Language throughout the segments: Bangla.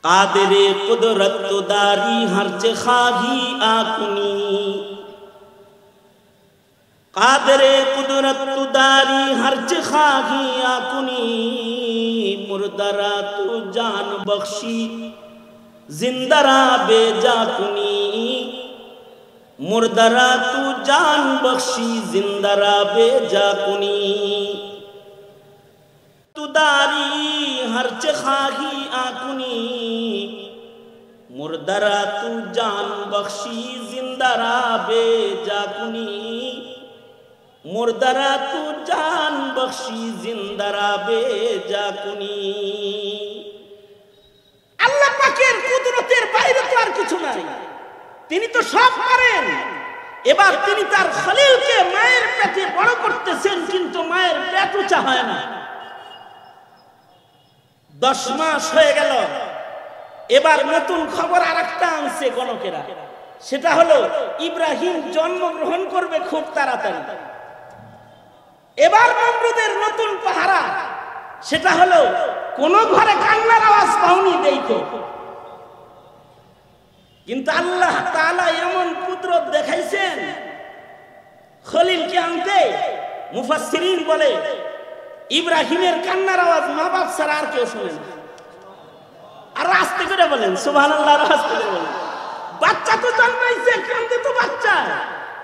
कादिरे कुदरत दारी हर्च खाही आकुनी कादिरे कुदरत दारी हर्च खाही आकुनी मुर्दरा तू जान बख्शी जिंदरा बेजाकुनी मुर्दरा तू जान बख्शी जिंदरा बेजाकुनी तुदारी हर्च खाही आकुनी मुर्दरा तू जान बख्शी जिंदरा बेजाकुनी मुर्दरा तू जान बख्शी जिंदरा बेजाकुनी আল্লাহ পাকের কুদরতের বাইরে তো আর কিছু নাই। তিনি তো সব পারেন। এবার তিনি তার খলিলকে মায়ের পেটে বড় করতেছেন, কিন্তু মায়ের পেট উঁচা হয় না। 10 মাস হয়ে গেল। এবার নতুন খবর আরেকটা আনছে গণকেরা, সেটা হলো ইব্রাহিম জন্মগ্রহণ করবে খুব তাড়াতাড়ি। এবার নমরুদের নতুন পাহারা, সেটা হলো কোন ঘরে কান্নার আওয়াজ পাওনি দেখো। কিন্তু আল্লাহ তাআলা এমন কুদরত দেখাইছেন খলিলকে আনতে, মুফাসসিরিন বলে ইব্রাহিমের কান্নার আওয়াজ মা বাপ ছাড়া আর কেউ শোনে না। আর আস্তে করে বলেন সুবহানাল্লাহ, আর আস্তে করে বলেন। বাচ্চা তো জন্মাইছে, কান্দে তো বাচ্চা,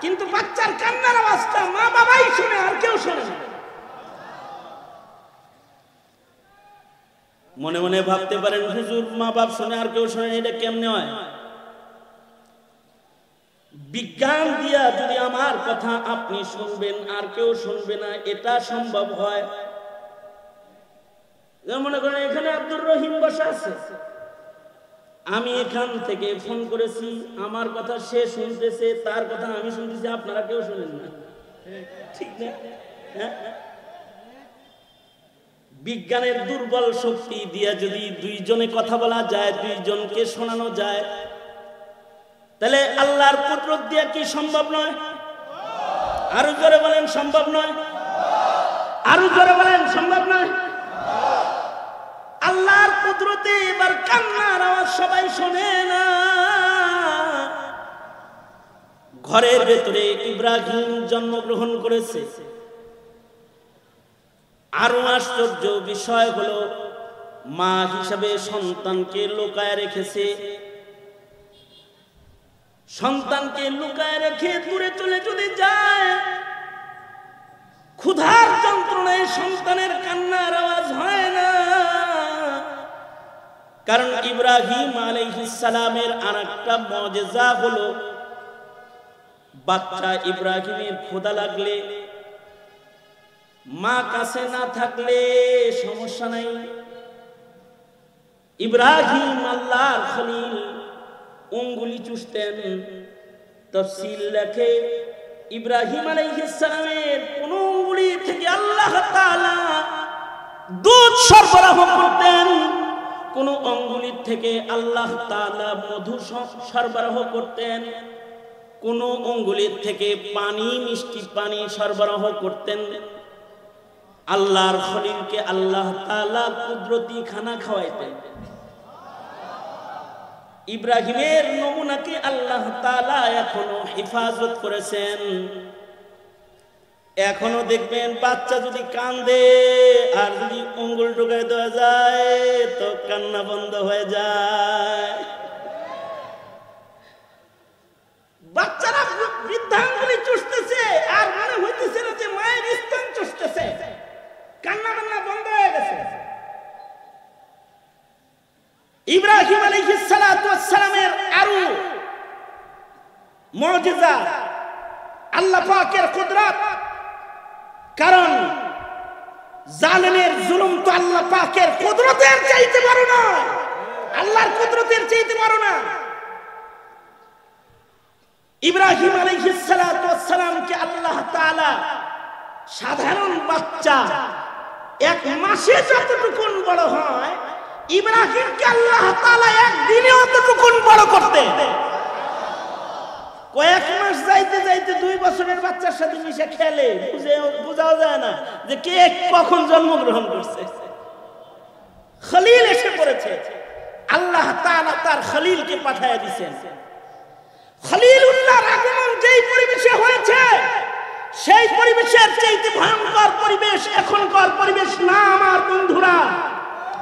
কিন্তু বাচ্চার কান্নার আওয়াজটা মা বাবাই শুনে, আর কেউ শোনে না। মনে মনে ভাবতে পারেন হুজুর মা বাপ শুনে আর কেউ শোনে, এটা কেমনে হয়? বিজ্ঞান দিয়া যদি আমার কথা আপনি শুনবেন আর কেউ শুনবে না, এটা সম্ভব হয়? মনে করেন এখানে আব্দুর রহিম বসা আছে, আমি এখান থেকে ফোন করেছি, আমার কথা সে শুনতেছে, তার কথা আমি শুনতেছি, আপনারা কেউ শুনেন না, ঠিক না? বিজ্ঞানের দুর্বল শক্তি দিয়া যদি দুইজনে কথা বলা যায়, দুইজনকে শোনানো যায়, তাহলে আল্লাহর কুদরত দিয়া কি সম্ভব নয়? আরো জোরে বলেন সম্ভব নয়? আরো জোরে বলেন সম্ভব নয়? আল্লাহর কুদরতে এবার কান্নার আওয়াজ সবাই শোনে না। ঘরের ভেতরে ইব্রাহিম জন্মগ্রহণ করেছে। আরো আশ্চর্য বিষয় হলো মা হিসাবে সন্তানকে লুকায় রেখেছে। সন্তানকে লুকায় রেখে দূরে চলে যদি যায়, ক্ষুধার যন্ত্রণায় সন্তানের কান্নার আওয়াজ হয় না। কারণ ইব্রাহিম আলাইহিস সালামের আরেকটা মুজিজা হলো, বাচ্চা ইব্রাহিমের ক্ষুধা লাগলে মা কাছে না থাকলে সমস্যা নাই। ইব্রাহিম আল্লাহর খলিল উঙ্গুলি চুষতেন। তাফসীর লেখে ইব্রাহিম আলাইহিস সালামের কোন উঙ্গুলি থেকে আল্লাহ তাআলা দুধ সরবরাহ করতেন, কোন অঙ্গুলি থেকে আল্লাহ তাআলা মধু সরবরাহ করতেন, কোন অঙ্গুলি থেকে পানি, মিষ্টি পানি সরবরাহ করতেন। আল্লাহর খলিলকে আল্লাহ তাআলা কুদরতি খানা খাওয়াইতেন। ইব্রাহিমের নমুনাকে আল্লাহ তাআলা এখনো হেফাজত করেছেন। এখনো দেখবেন বাচ্চা যদি কান্দে আর যদি আঙ্গুল ঢুকায় দেওয়া যায় তো কান্না বন্ধ হয়ে যায়। বাচ্চারা বৃদ্ধাঙ্গুলি চুষতেছে আর মনে হইতেছে না যে মায়ের স্তন চুষতেছে, কান্না বান্না বন্ধ হয়ে গেছে। ইব্রাহিম আলাইহিস সালাতু ওয়াস সালামের আরো মুজিজা আল্লাহ পাকের কুদরত। কারণ জালেমের জুলুম তো আল্লাহ পাকের কুদরতের চাইতে বড় না, আল্লাহর কুদরতের চাইতে বড় না। ইব্রাহিম আলাইহিস সালাতু ওয়াস সালামকে আল্লাহ তাআলা সাধারণ বাচ্চা 1 মাসে যতটুকুন বড় হয়, ইব্রাহিমকে আল্লাহ তাআলা একদিনে অতটুকুন বড় করতেন। কয়েক মাস যাইতে যাইতে 2 বছরের বাচ্চার সাথে মিশে খেলে, বুঝাও যায় না যে কে কখন জন্মগ্রহণ করছে। খলিল এসে পড়েছে, আল্লাহ তাআলা তার খলিলকে পাঠিয়ে দিয়েছেন। খলিলুল্লাহর আগমন যেই পরিবেশে হয়েছে, সেই পরিবেশের চাইতে ভয়ঙ্কর পরিবেশ এখনকার পরিবেশ না আমার বন্ধুরা,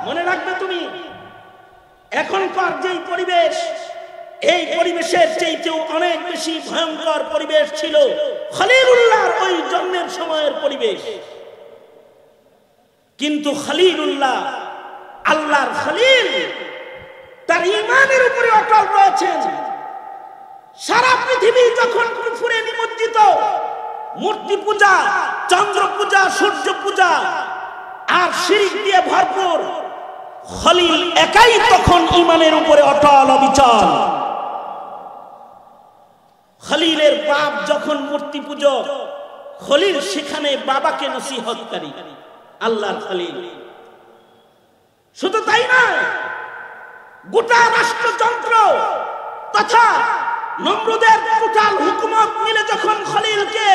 মনে রাখবে তুমি। এখনকার যেই পরিবেশ, এই পরিবেশের চাইতেও অনেক বেশি ভয়ঙ্কর পরিবেশ ছিল খলিলুল্লাহর ওই জন্মের সময়ের পরিবেশ। কিন্তু খলিলুল্লাহ, আল্লাহর খলিল, তার ঈমানের উপরে অটল রয়েছেন। সারা পৃথিবী যখন কুফরে নিমজ্জিত, মূর্তি পূজা, চন্দ্র পূজা, সূর্য পূজা আর শিরক দিয়ে ভরপুর, খলিল একাই তখন ঈমানের উপরে অটল অবিচল। খলিলের বাপ যখন মূর্তি পূজক, খলিল সেখানে বাবাকে নসিহতকারী, আল্লাহর খলিল। শুধু তাই নয়, গোটা রাষ্ট্রযন্ত্র তথা নমরুদের টোটাল হুকুমত মিলে যখন খলিলকে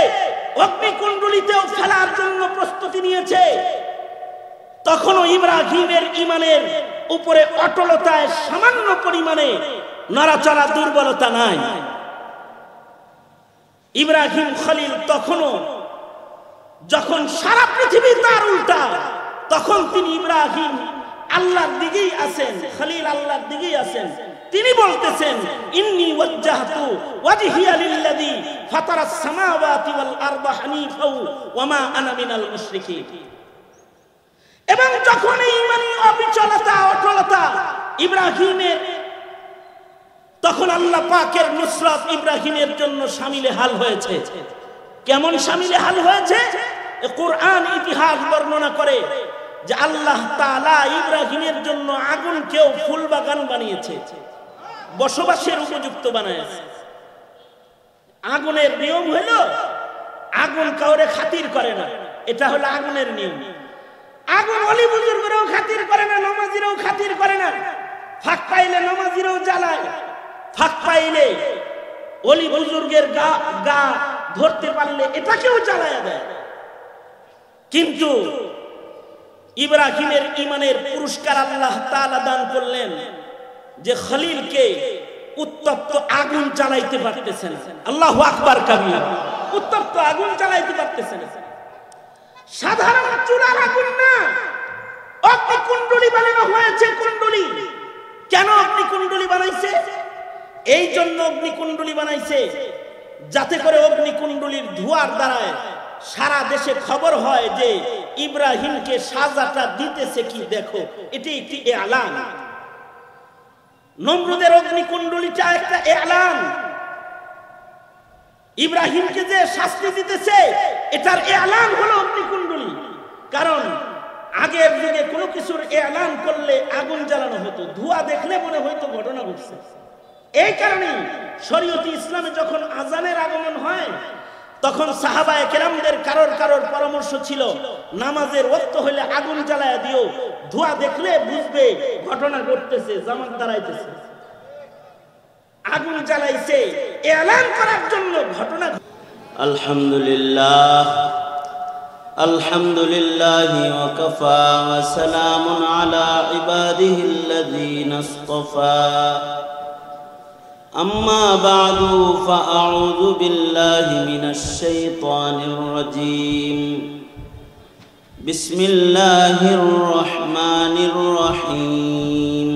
অগ্নিকুণ্ডলিতেও ফেলার জন্য প্রস্তুতি নিয়েছে, তখনও ইব্রাহিমের ঈমানের উপরে অটলতায় সামান্য পরিমাণে নড়াচড়া, দুর্বলতা নাই। ইব্রাহিম খলিল তখনও, যখন সারা পৃথিবী তার উল্টা, তখন তিনি ইব্রাহিম আল্লাহর দিকেই আছেন, খলিল আল্লাহর দিকেই আছেন। তিনি বলতেছেন, ইন্নী ওয়াজ্জাহতু ওয়াজহিয়া লিল্লাযী ফাতারাস সামাওয়াতি ওয়াল আরদা হানিফাও ওয়া মা আনা মিনাল মুশরিকিন। এবং যখন এই ঈমানী অবিচলতা, অটলতা ইব্রাহিমের, তখন আল্লাহ পাকের নুসরত ইব্রাহিমের জন্য শামিলে হাল হয়েছে। কেমন শামিলে হাল হয়েছে? কোরআন ইতিহাস বর্ণনা করে যে আল্লাহ তাআলা ইব্রাহিমের জন্য আগুনকেও ফুল বাগান বানিয়েছে, বসবাসের উপযুক্ত বানায়েছে। আগুনের নিয়ম হলো, আগুন কাউরে খাতির করে না, এটা হলো আগুনের নিয়ম। আগুন অলি বুজুর্গরাও খাতির করে না, নমাজিরাও খাতির করে না। ফাঁক পাইলে নমাজিরাও জ্বালায়, ফাঁক পাইলে অলি বুজুর্গের গা ধরতে পারলে এটাকেও জ্বালায়া দেয়। কিন্তু ইব্রাহিমের ঈমানের পুরস্কার আল্লাহ তাআলা দান করলেন যে খলিলকে উত্তপ্ত আগুন জ্বালাইতে পারতেছেন। আল্লাহু আকবার কাবীরা। উত্তপ্ত আগুন জ্বালাইতে পারতেছেন। সাধারণ চুলার আগুন না, অগ্নিকুণ্ডলী বানানো হয়েছে। কুণ্ডলী কেন অগ্নিকুণ্ডলী বানাইছে? এই জন্য অগ্নিকুণ্ডলী বানাইছে যাতে করে অগ্নিকুণ্ডলীর ধোঁয়ার দ্বারায় সারা দেশে খবর হয় যে ইব্রাহিমকে সাজাটা দিতেছে কি দেখো। এটি একটি এলান। নমরুদের অগ্নিকুণ্ডলীটা একটা এলান। ইব্রাহিমকে যে শাস্তি দিতেছে এটার এলান হলো অগ্নিকুণ্ডলী। কারণ আগের যুগে কোনো কিছুর এলান করলে আগুন জ্বালানো হতো, ধোঁয়া দেখলে মনে হয়তো ঘটনা ঘটছে। এই কারণে শরীয়তে ইসলামে যখন আজানের আগমন হয়, তখন সাহাবায়ে কেরামদের কারোর পরামর্শ ছিল, নামাজের ওয়াক্ত হইলে আগুন জ্বালায়া দিও, ধোঁয়া দেখলে বুঝবে ঘটনা ঘটতেছে, জামাত দাঁড়াইতেছে। আগুন জ্বালাইছে এলান করার জন্য ঘটনা। আলহামদুলিল্লাহ, আলহামদুলিল্লাহি ওয়া কাফা ওয়া সালামুন আলা ইবাদিহিল্লাযীনা ইসতাফা। أما بعد فأعوذ بالله من الشيطان الرجيم. بسم الله الرحمن الرحيم.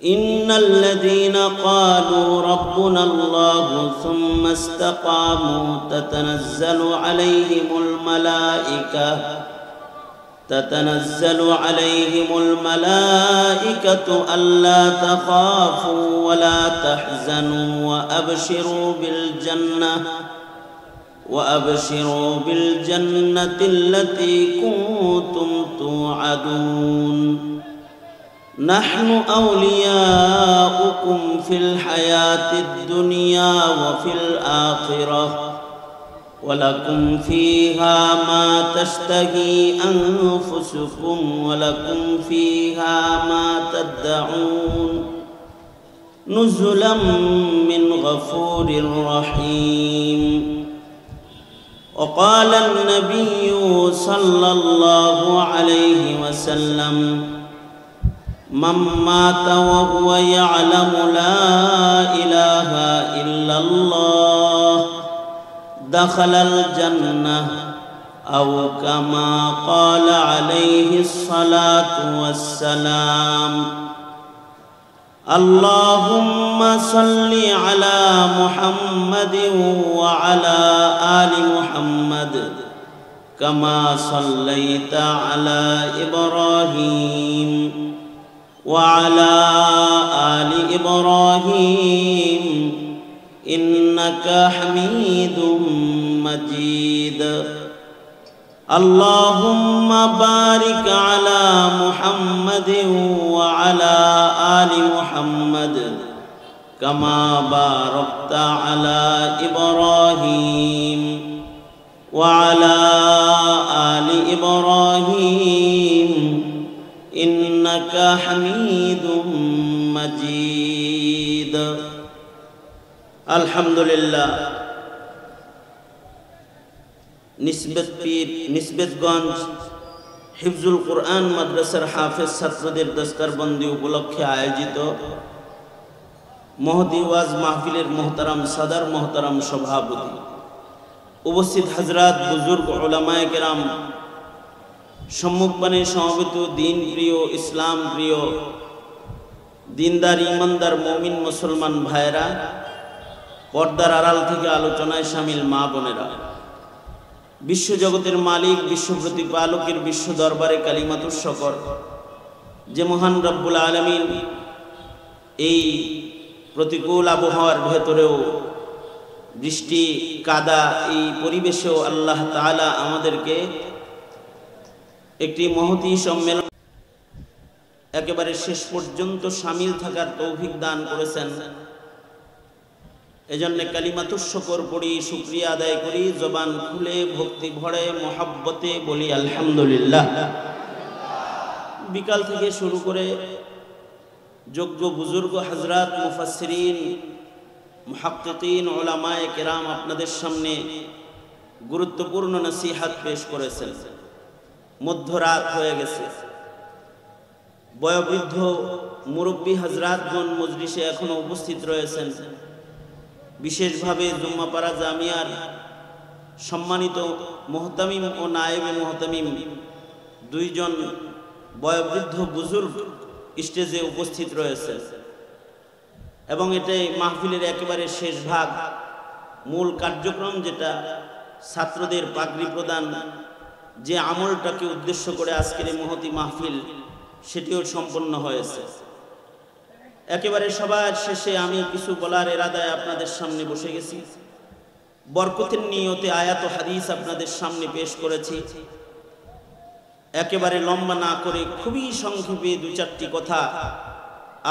إن الذين قالوا ربنا الله ثم استقاموا تتنزل عليهم الملائكة ألا تخافوا ولا تحزنوا وأبشروا بالجنة التي كنتم توعدون. نحن أولياؤكم في الحياة الدنيا وفي الآخرة ولكم فيها ما تشتهي أنفسكم ولكم فيها ما تدعون نزلا من غفور رحيم. وقال النبي صلى الله عليه وسلم: من مات وهو يعلم لا إله إلا الله دخل الجنة أو كما قال عليه الصلاة والسلام اللهم صل على محمد وعلى آل محمد كما صليت على إبراهيم وعلى آل إبراهيم إنك حميد مجيد اللهم بارك على محمد وعلى آل محمد كما باركت على إبراهيم وعلى آل إبراهيم إنك حميد مجيد الحمد لله নিসবত পীর নিসবতগঞ্জ হিফজুল কোরআন মাদ্রাসার হাফেজ ছাত্রদের দস্তরবন্দি উপলক্ষে আয়োজিত মহদি ওয়াজ মাহফিলের মোহতারাম সাদার মোহতারাম সভাপতি উপস্থিত হযরত বুজুর্গ উলামায়ে কেরাম সম্মুখপানে সমবেত দিন প্রিয় ইসলাম প্রিয় দিনদার ইমানদার মুমিন মুসলমান ভাইরা পর্দার আড়াল থেকে আলোচনায় শামিল মা বোনেরা বিশ্বজগতের মালিক বিশ্ব প্রতিপালকের বিশ্ব দরবারে কালিমাতুর শকর যে মহান রব্বুল আলামিন এই প্রতিকূল আবহাওয়ার ভেতরেও বৃষ্টি কাদা এই পরিবেশেও আল্লাহ তাআলা আমাদেরকে একটি মহতী সম্মেলন একেবারে শেষ পর্যন্ত শামিল থাকার তৌফিক দান করেছেন এজন্য কালিমাতুশ শুকর পড়ি শুকরিয়া আদায় করি জবান খুলে ভক্তি ভরে মহব্বতে বলি আলহামদুলিল্লাহ বিকাল থেকে শুরু করে যোগ্য বুজুর্গ হযরত মুফাসসিরিন মুহাক্কিকিন উলামায়ে কেরাম আপনাদের সামনে গুরুত্বপূর্ণ নসিহত পেশ করেছেন মধ্যরাত হয়ে গেছে বয়োবৃদ্ধ মুরব্বী হযরতগণ মজলিসে এখনো উপস্থিত রয়েছেন বিশেষভাবে জুম্মাপাড়া জামিয়ার সম্মানিত মুহতামিম ও নায়েবে মুহতামিম দুইজন বয়োবৃদ্ধ বুজুর্গ স্টেজে উপস্থিত রয়েছে এবং এটাই মাহফিলের একেবারে শেষ ভাগ মূল কার্যক্রম যেটা ছাত্রদের পাগড়ি প্রদান যে আমলটাকে উদ্দেশ্য করে আজকের এই মহতী মাহফিল সেটিও সম্পন্ন হয়েছে একেবারে সবার শেষে আমি কিছু বলার ইরাদায় আপনাদের সামনে বসে গেছি বরকতের নিয়তে আয়াত ও হাদিস আপনাদের সামনে পেশ করেছি একেবারে লম্বা না করে খুবই সংক্ষেপে দুই চারটি কথা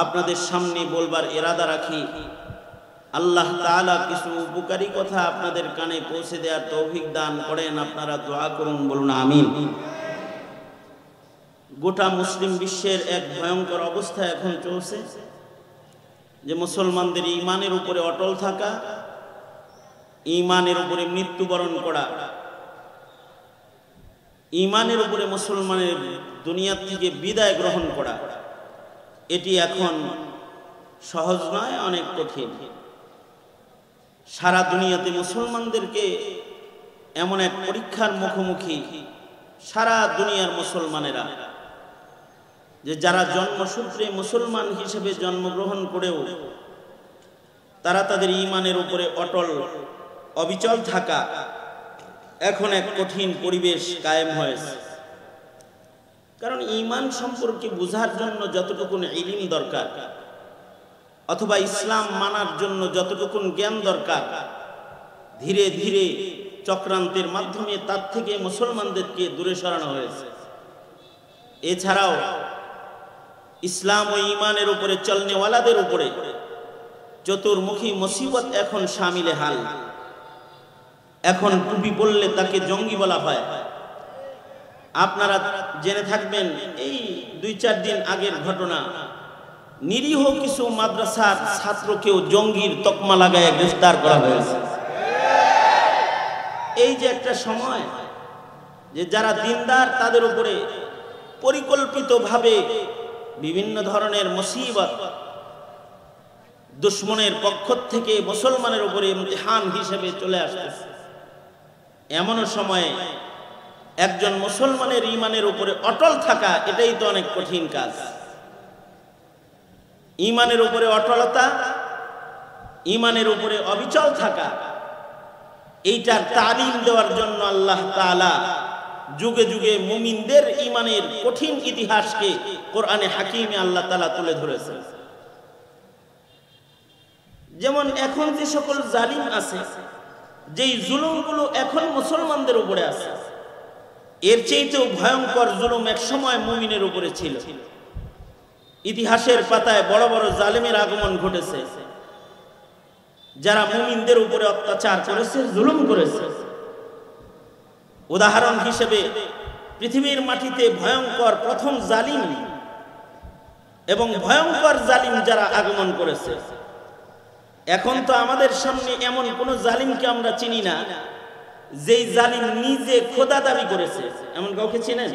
আপনাদের সামনে বলবার ইরাদা রাখি আল্লাহ তাআলা কিছু উপকারী কথা আপনাদের কানে পৌঁছে দেওয়ার তৌফিক দান করেন আপনারা দোয়া করুন বলুন আমিন গোটা মুসলিম বিশ্বের এক ভয়ঙ্কর অবস্থা এখন চলছে যে মুসলমানদের ঈমানের উপরে অটল থাকা ঈমানের উপরে মৃত্যুবরণ করা ঈমানের উপরে মুসলমানের দুনিয়া থেকে বিদায় গ্রহণ করা এটি এখন সহজ নয় অনেক কঠিন সারা দুনিয়াতে মুসলমানদেরকে এমন এক পরীক্ষার মুখোমুখি সারা দুনিয়ার মুসলমানেরা যে যারা জন্মসূত্রে মুসলমান হিসেবে জন্মগ্রহণ করেও তারা তাদের ঈমানের উপরে অটল অবিচল থাকা এখন এক কঠিন পরিবেশ কায়েম হয়েছে কারণ ঈমান সম্পর্কে বোঝার জন্য যতটুকু ইলম দরকার অথবা ইসলাম মানার জন্য যতটুকু জ্ঞান দরকার ধীরে ধীরে চক্রান্তের মাধ্যমে তার থেকে মুসলমানদেরকে দূরে সরানো হয়েছে এছাড়াও ইসলাম ও ঈমানের উপরে চলনেওয়ালাদের উপরে চতুর্মুখী মুসিবত এখন শামিলে হাল এখন টুপি পরলে তাকে জঙ্গি বলা হয় আপনারা জেনে থাকবেন এই 2-4 দিন আগের ঘটনা নিরীহ কিছু মাদ্রাসার ছাত্রকেও জঙ্গির তকমা লাগায় গ্রেফতার করা হয়েছে এই যে একটা সময় যে যারা দিনদার তাদের উপরে পরিকল্পিতভাবে বিভিন্ন ধরনের মুসিবত দুশমনের পক্ষ থেকে মুসলমানের উপরে ইমতিহান হিসেবে চলে আসতেছে, এমন সময়ে একজন মুসলমানের ঈমানের উপরে অটল থাকা এটাই তো অনেক কঠিন কাজ। ঈমানের উপরে অটলতা, ঈমানের উপরে অবিচল থাকা, এইটার তালিম দেওয়ার জন্য আল্লাহ তাআলা যুগে যুগে মুমিনদের ঈমানের কঠিন ইতিহাসকে কোরআনে হাকিমে আল্লাহ তাআলা তুলে ধরেছেন। যেমন এখন যে সকল জালিম আছে, যেই জুলুমগুলো এখন মুসলমানদের উপরে আছে, এর চেয়েতেও ভয়ঙ্কর জুলুম এক সময় মুমিনের উপরে ছিল। ইতিহাসের পাতায় বড় বড় জালিমের আগমন ঘটেছে, যারা মুমিনদের উপরে অত্যাচার করেছে, জুলুম করেছে। উদাহরণ হিসেবে পৃথিবীর মাটিতে ভয়ঙ্কর প্রথম জালিম এবং ভয়ঙ্কর জালিম যারা আগমন করেছে, এখন তো আমাদের সামনে এমন কোন জালিমকে আমরা চিনি না যেই জালিম নিজে খোদা দাবি করেছে। এমন কাউকে চিনেন?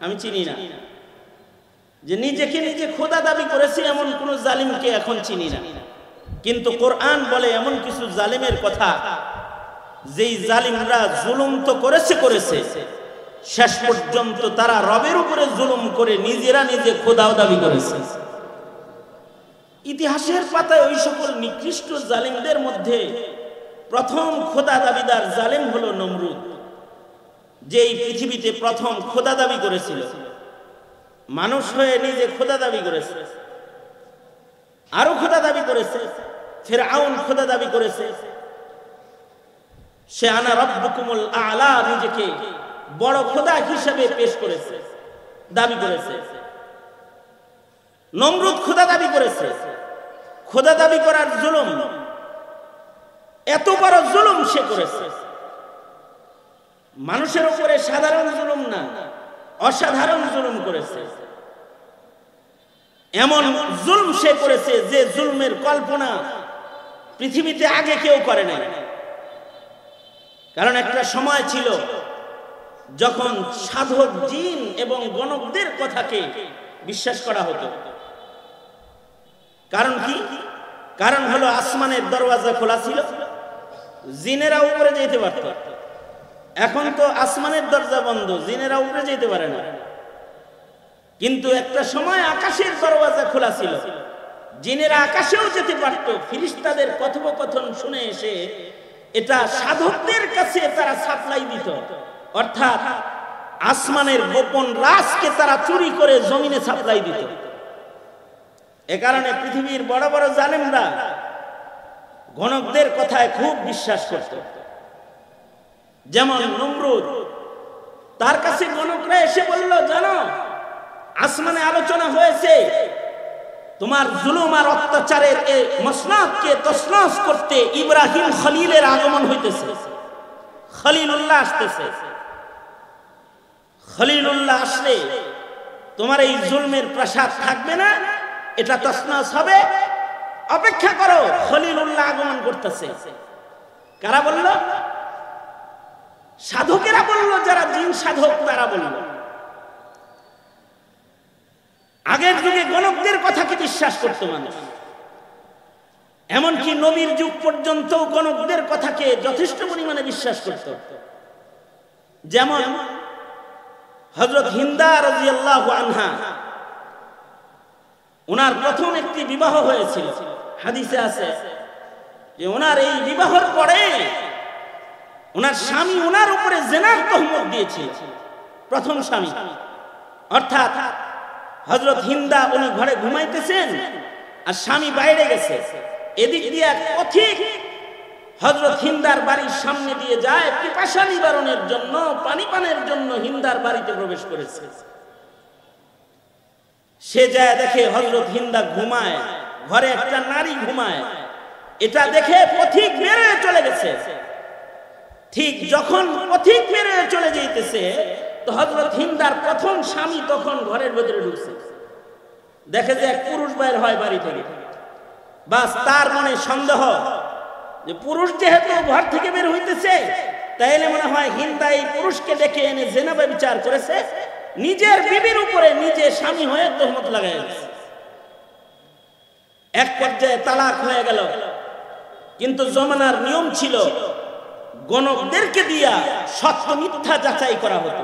আমি চিনি না। যে নিজেকে নিজে খোদা দাবি করেছে এমন কোন জালিমকে এখন চিনি না। কিন্তু কোরআন বলে এমন কিছু জালিমের কথা, যেই জালিমরা জুলুম তো করেছে, শেষ পর্যন্ত তারা রবের উপরে জুলুম করে নিজেরা নিজে খোদাও দাবি করেছে। ইতিহাসের পাতায় ওই সকল নিকৃষ্ট জালিমদের মধ্যে প্রথম খোদা দাবিদার জালিম হলো নমরুদ, যে এই পৃথিবীতে প্রথম খোদা দাবি করেছিল। মানুষ হয়ে নিজে খোদা দাবি করেছে, আরো খোদা দাবি করেছে, ফিরআউন খোদা দাবি করেছে। সে আনা রাব্বুকুমুল আ'লা নিজেকে বড় খোদা হিসেবে পেশ করেছে, দাবি করেছে। নমরুদ খোদা দাবি করেছে। খোদা দাবি করার জুলুম, এত বড় জুলুম সে করেছে। মানুষের উপরে সাধারণ জুলুম না, অসাধারণ জুলুম করেছে। এমন জুলম সে করেছে যে জুলমের কল্পনা পৃথিবীতে আগে কেউ করে নাই। কারণ একটা সময় ছিল যখন সাধক জিন এবং গণকদের কথাকে বিশ্বাস করা হতো। কারণ কি? কারণ হলো আসমানের দরওয়াজা খোলা ছিল, জিনেরা উপরে যেতে পারত। এখন তো আসমানের দরজা বন্ধ, জিনেরা উপরে যেতে পারে না। কিন্তু একটা সময় আকাশের দরওয়াজা খোলা ছিল, জিনেরা আকাশেও যেতে পারত। ফেরেশতাদের কথোপকথন শুনে এসে এটা সাধকদের কাছে তারা সাপ্লাই দিত, অর্থাৎ আসমানের গোপন রাজকে তারা চুরি করে জমিনে সাপ্লাই দিত। এ কারণে পৃথিবীর বড় বড় জালেমরা গণকদের কথায় খুব বিশ্বাস করত। যেমন নমরুদ, তার কাছে গণকরা এসে বলল, জানো আসমানে আলোচনা হয়েছে তোমার জুলুম আর অত্যাচারের এই মসনদকে তছনছ করতে ইব্রাহিম খলিলের আগমন হইতেছে, খলিলুল্লাহ আসতেছে। খলিলুল্লাহ আসলে তোমার এই জুলমের প্রাসাদ থাকবে না, এটা তছনছ হবে, অপেক্ষা করো, খলিলুল্লাহ আগমন করতেছে। কারা বলল? সাধকেরা বলল, যারা জিন সাধক তারা বলল। আগের যুগে গণকদের কথাকে বিশ্বাস করত মানুষ, এমনকি নবীর যুগ পর্যন্ত গণকদের কথাকে যথেষ্ট পরিমাণে বিশ্বাস করত। যেমন হযরত হিন্দা রাদিয়াল্লাহু আনহা, ওনার প্রথম একটি বিবাহ হয়েছিল। হাদিসে আছে যে ওনার এই বিবাহের পরে ওনার স্বামী ওনার উপরে জিনার তহমত দিয়েছিল, প্রথম স্বামী। অর্থাৎ হযরত হিন্দা উনি ঘরে ঘুমাইতেছেন আর স্বামী বাইরে গেছে, এদিক দিয়ে পথিক হযরত হিন্দার বাড়ির সামনে দিয়ে যায় পিপাসা নিবারণের জন্য, পানি পানের জন্য হিন্দার বাড়িতে প্রবেশ করেছে। সে যায় দেখে হযরত হিন্দা ঘুমায়, ঘরে একটা নারী ঘুমায়। এটা দেখে পথিক বের হয়ে চলে গেছে। ঠিক যখন পথিক বের হয়ে চলে যাইতেছে, তো হযরত হিন্দার প্রথম স্বামী তখন ঘরের ভেতরে ঢুকছে, দেখে যে এক পুরুষ বাইর হয় বাড়ি থেকে। বাস তার মনে সন্দেহ যে পুরুষ যেহেতু ঘর থেকে বের হইতেছে, তাইলে মনে হয় হিন্দা এই পুরুষকে ডেকে এনে জিনা ব্যভিচার করেছে, নিজের বিবির উপরে নিজে স্বামী হয়ে তোহমত লাগাইছে। এক পর্যায়ে তালাক হয়ে গেল, কিন্তু জমানার নিয়ম ছিল গণকদেরকে দিয়া সত্য মিথ্যা যাচাই করা হতো।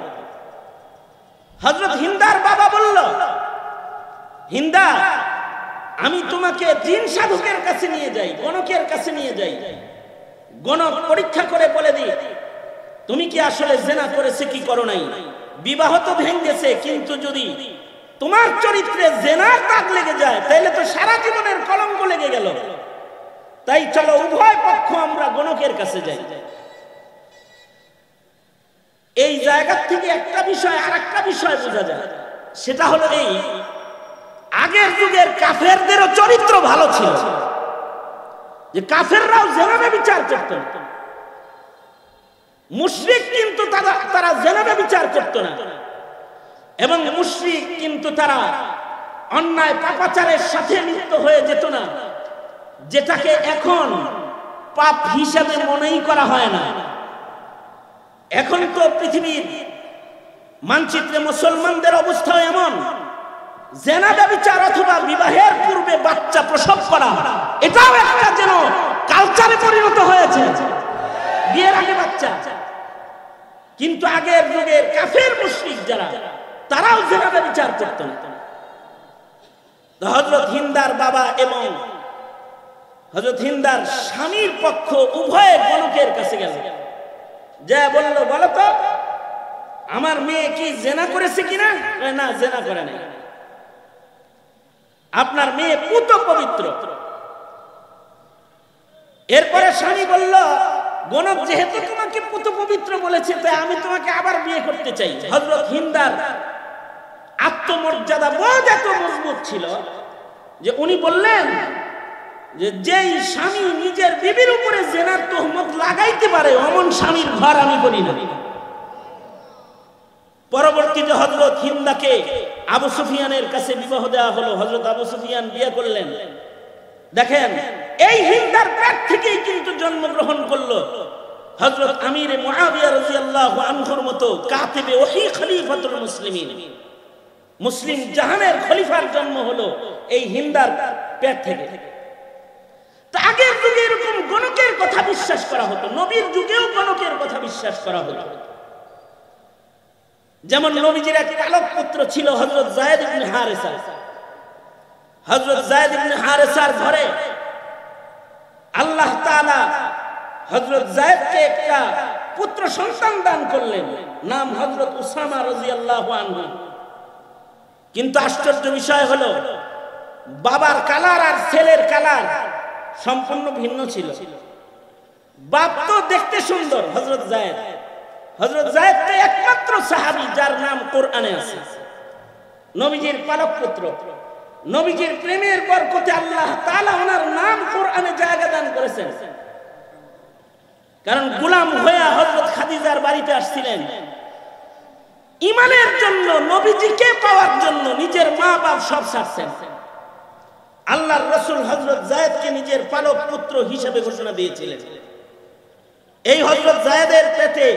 হযরত হিন্দার বাবা বলল, হিন্দা, আমি তোমাকে জিন সাধকের কাছে নিয়ে যাই, গণকের কাছে নিয়ে যাই, গণক পরীক্ষা করে বলে দিই তুমি কি আসলে জেনা করেছে কি করো নাই। বিবাহ তো ভেঙেছে, কিন্তু যদি তোমার চরিত্রে জেনার দাগ লেগে যায় তাহলে তো সারা জীবনের কলঙ্ক লেগে গেল। তাই চলো উভয় পক্ষ আমরা গণকের কাছে যাই। এই জায়গা থেকে একটা বিষয় আর একটা বিষয় বোঝা যায়, সেটা হলো এই, আগের যুগের কাফেরদেরও চরিত্র ভালো ছিল, যে কাফেররাও জেনাবে বিচার করত না। মুশরিক কিন্তু তারা জেনাবে বিচার করত না, এবং মুশরিক কিন্তু তারা অন্যায় পাপাচারের সাথে লিপ্ত হয়ে যেত না, যেটাকে এখন পাপ হিসাবে মনেই করা হয় না। এখন তো পৃথিবীর মানচিত্রে মুসলমানদের অবস্থা এমন, জেনা ব্যভিচার অথবা বিবাহের পূর্বে বাচ্চা প্রসব করা, এটাও একটা যেন কালচারে পরিণত হয়েছে, বিয়ের আগে বাচ্চা। কিন্তু আগের যুগের কাফের মুশরিক যারা, তারাও জেনা ব্যভিচার করত না। হযরত হিন্দার বাবা এবং হযরত হিন্দার স্বামীর পক্ষ উভয়ে গণকের কাছে গেল, যা বলল, বলো তো আমার মেয়ে কি জেনা করেছে কিনা। না, জেনা করে নাই। আপনার মেয়ে পুত পবিত্র। এরপরে স্বামী বলল, গণক যেহেতু তোমাকে পুত পবিত্র বলেছে, তাই আমি তোমাকে আবার বিয়ে করতে চাই। হযরত হিন্দার আত্মমর্যাদা বোধ এত মজবুত ছিল যে উনি বললেন যে যেই স্বামী নিজের বিবির উপরে জেনার তোহমত লাগাইতে পারে, অমন স্বামীর ঘর আমি করি না। পরবর্তীতে হযরত হিন্দাকে আবু সুফিয়ানের কাছে বিবাহ দেওয়া হলো। হযরত আবু সুফিয়ান বিয়ে করলেন। দেখেন, এই হিন্দার পেট থেকেই কিন্তু জন্মগ্রহণ করলো হযরত আমির মুআবিয়া রাদিয়াল্লাহু আনহুর মতো কাতিবে ওহী খলিফাতুল মুসলিমিন। মুসলিম জাহানের খলিফার জন্ম হলো এই হিন্দার পেট থেকে। তা আগের যুগে এরকম গণকের কথা বিশ্বাস করা হতো, নবীর যুগেও গণকের কথা বিশ্বাস করা হতো। যেমন নবীজির এক পালক পুত্র ছিল হযরত যায়েদ ইবনে হারেসা। হযরত যায়েদ ইবনে হারেসার ঘরে আল্লাহ তাআলা হযরত যায়েদকে একটা পুত্র সন্তান দান করলেন, নাম হযরত উসামা রাদিয়াল্লাহু আনহু। কিন্তু আশ্চর্য বিষয় হলো, বাবার কালার আর ছেলের কালার সম্পূর্ণ ভিন্ন ছিল। বাপ তো দেখতে সুন্দর হযরত যায়েদ, হযরত যায়েদ তো একমাত্র সাহাবী যার নাম কোরআনে আছে, নবীজির পালক পুত্র। নবীজির প্রেমের বরকতে আল্লাহ তাআলা ওনার নাম কোরআনে জায়গা দান করেছেন। কারণ গোলাম হয়ে হযরত খাদিজার বাড়িতে আসছিলেন ঈমানের জন্য, নবীজিকে পাওয়ার জন্য নিজের মা বাপ সব ছাড়ছেন। আল্লাহর রাসূল হযরত যায়েদকে নিজের পালক পুত্র হিসেবে ঘোষণা দিয়েছিলেন। এই হযরত যায়েদের পেটে,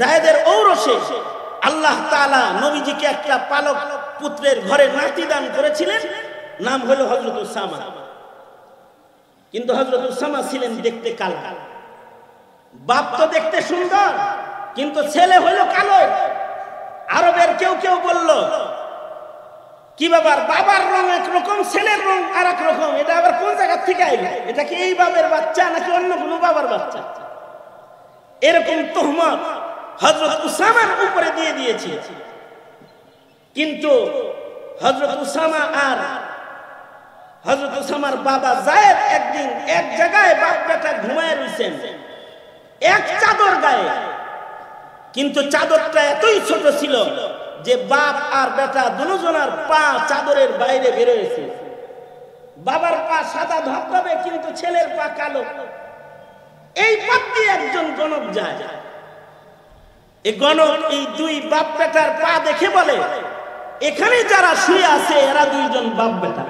যায়েদের ঔরসে আল্লাহ তাআলা নবীজিকে একটা পালক পুত্রের ঘরে নাতি দান করেছিলেন, নাম হলো হযরত উসামা। কিন্তু হযরত উসামা ছিলেন দেখতে কালো। বাপ তো দেখতে সুন্দর, কিন্তু ছেলে হলো কালো। আরবের কেউ কেউ বলল, কি বাবার রং একরকম, ছেলের রং আর এক রকম, এটা আবার কোন জায়গা থেকে আইল? এটা কি এই বাবার বাচ্চা নাকি অন্য কোনো বাবার বাচ্চা? এরকম তোহমত হযরত উসামার উপরে দিয়ে দিয়েছে। কিন্তু হযরত উসামা আর হযরত উসামার বাবা যায়েদ একদিন এক জায়গায় বাপ বেটা ঘুমায় রইছেন, এক চাদর গায়ে। কিন্তু চাদরটা এতই ছোট ছিল যে বাপ আর বেটা দুজনের পা চাদরের বাইরে বের হয়েছে। বাবার পা সাদা ধবধবে, কিন্তু ছেলের পা কালো। এই পথ দিয়ে একজন গণক যায়। এই গণক এই দুই বাপ বেটার পা দেখে বলে, এখানে যারা শুয়ে আছে এরা দুইজন বাপ বেটা।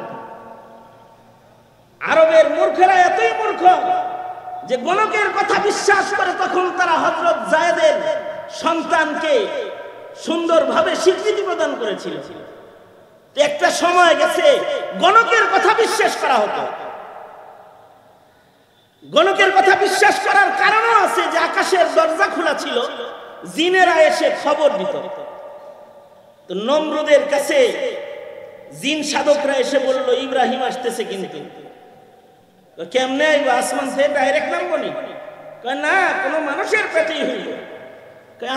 আরবের মূর্খেরা এতই মূর্খ যে গণকের কথা বিশ্বাস করে তখন তারা হযরত যায়েদের সন্তানকে সুন্দরভাবে স্বীকৃতি প্রদান করেছিল। একটা সময় গেছে গণকের কথা বিশ্বাস করা হতো। গণকের কথা বিশ্বাস করার কারণও আছে যে আকাশের দরজা খোলা ছিল, জিনেরা এসে খবর দিত। তো নমরুদের কাছে জিন সাধকরা এসে বলল ইব্রাহিম আসতেছে, কিন্তু কেমনে আসমান থেকে ডাইরেক্ট নামবো নি? না, কোনো মানুষের পেটেই হইল।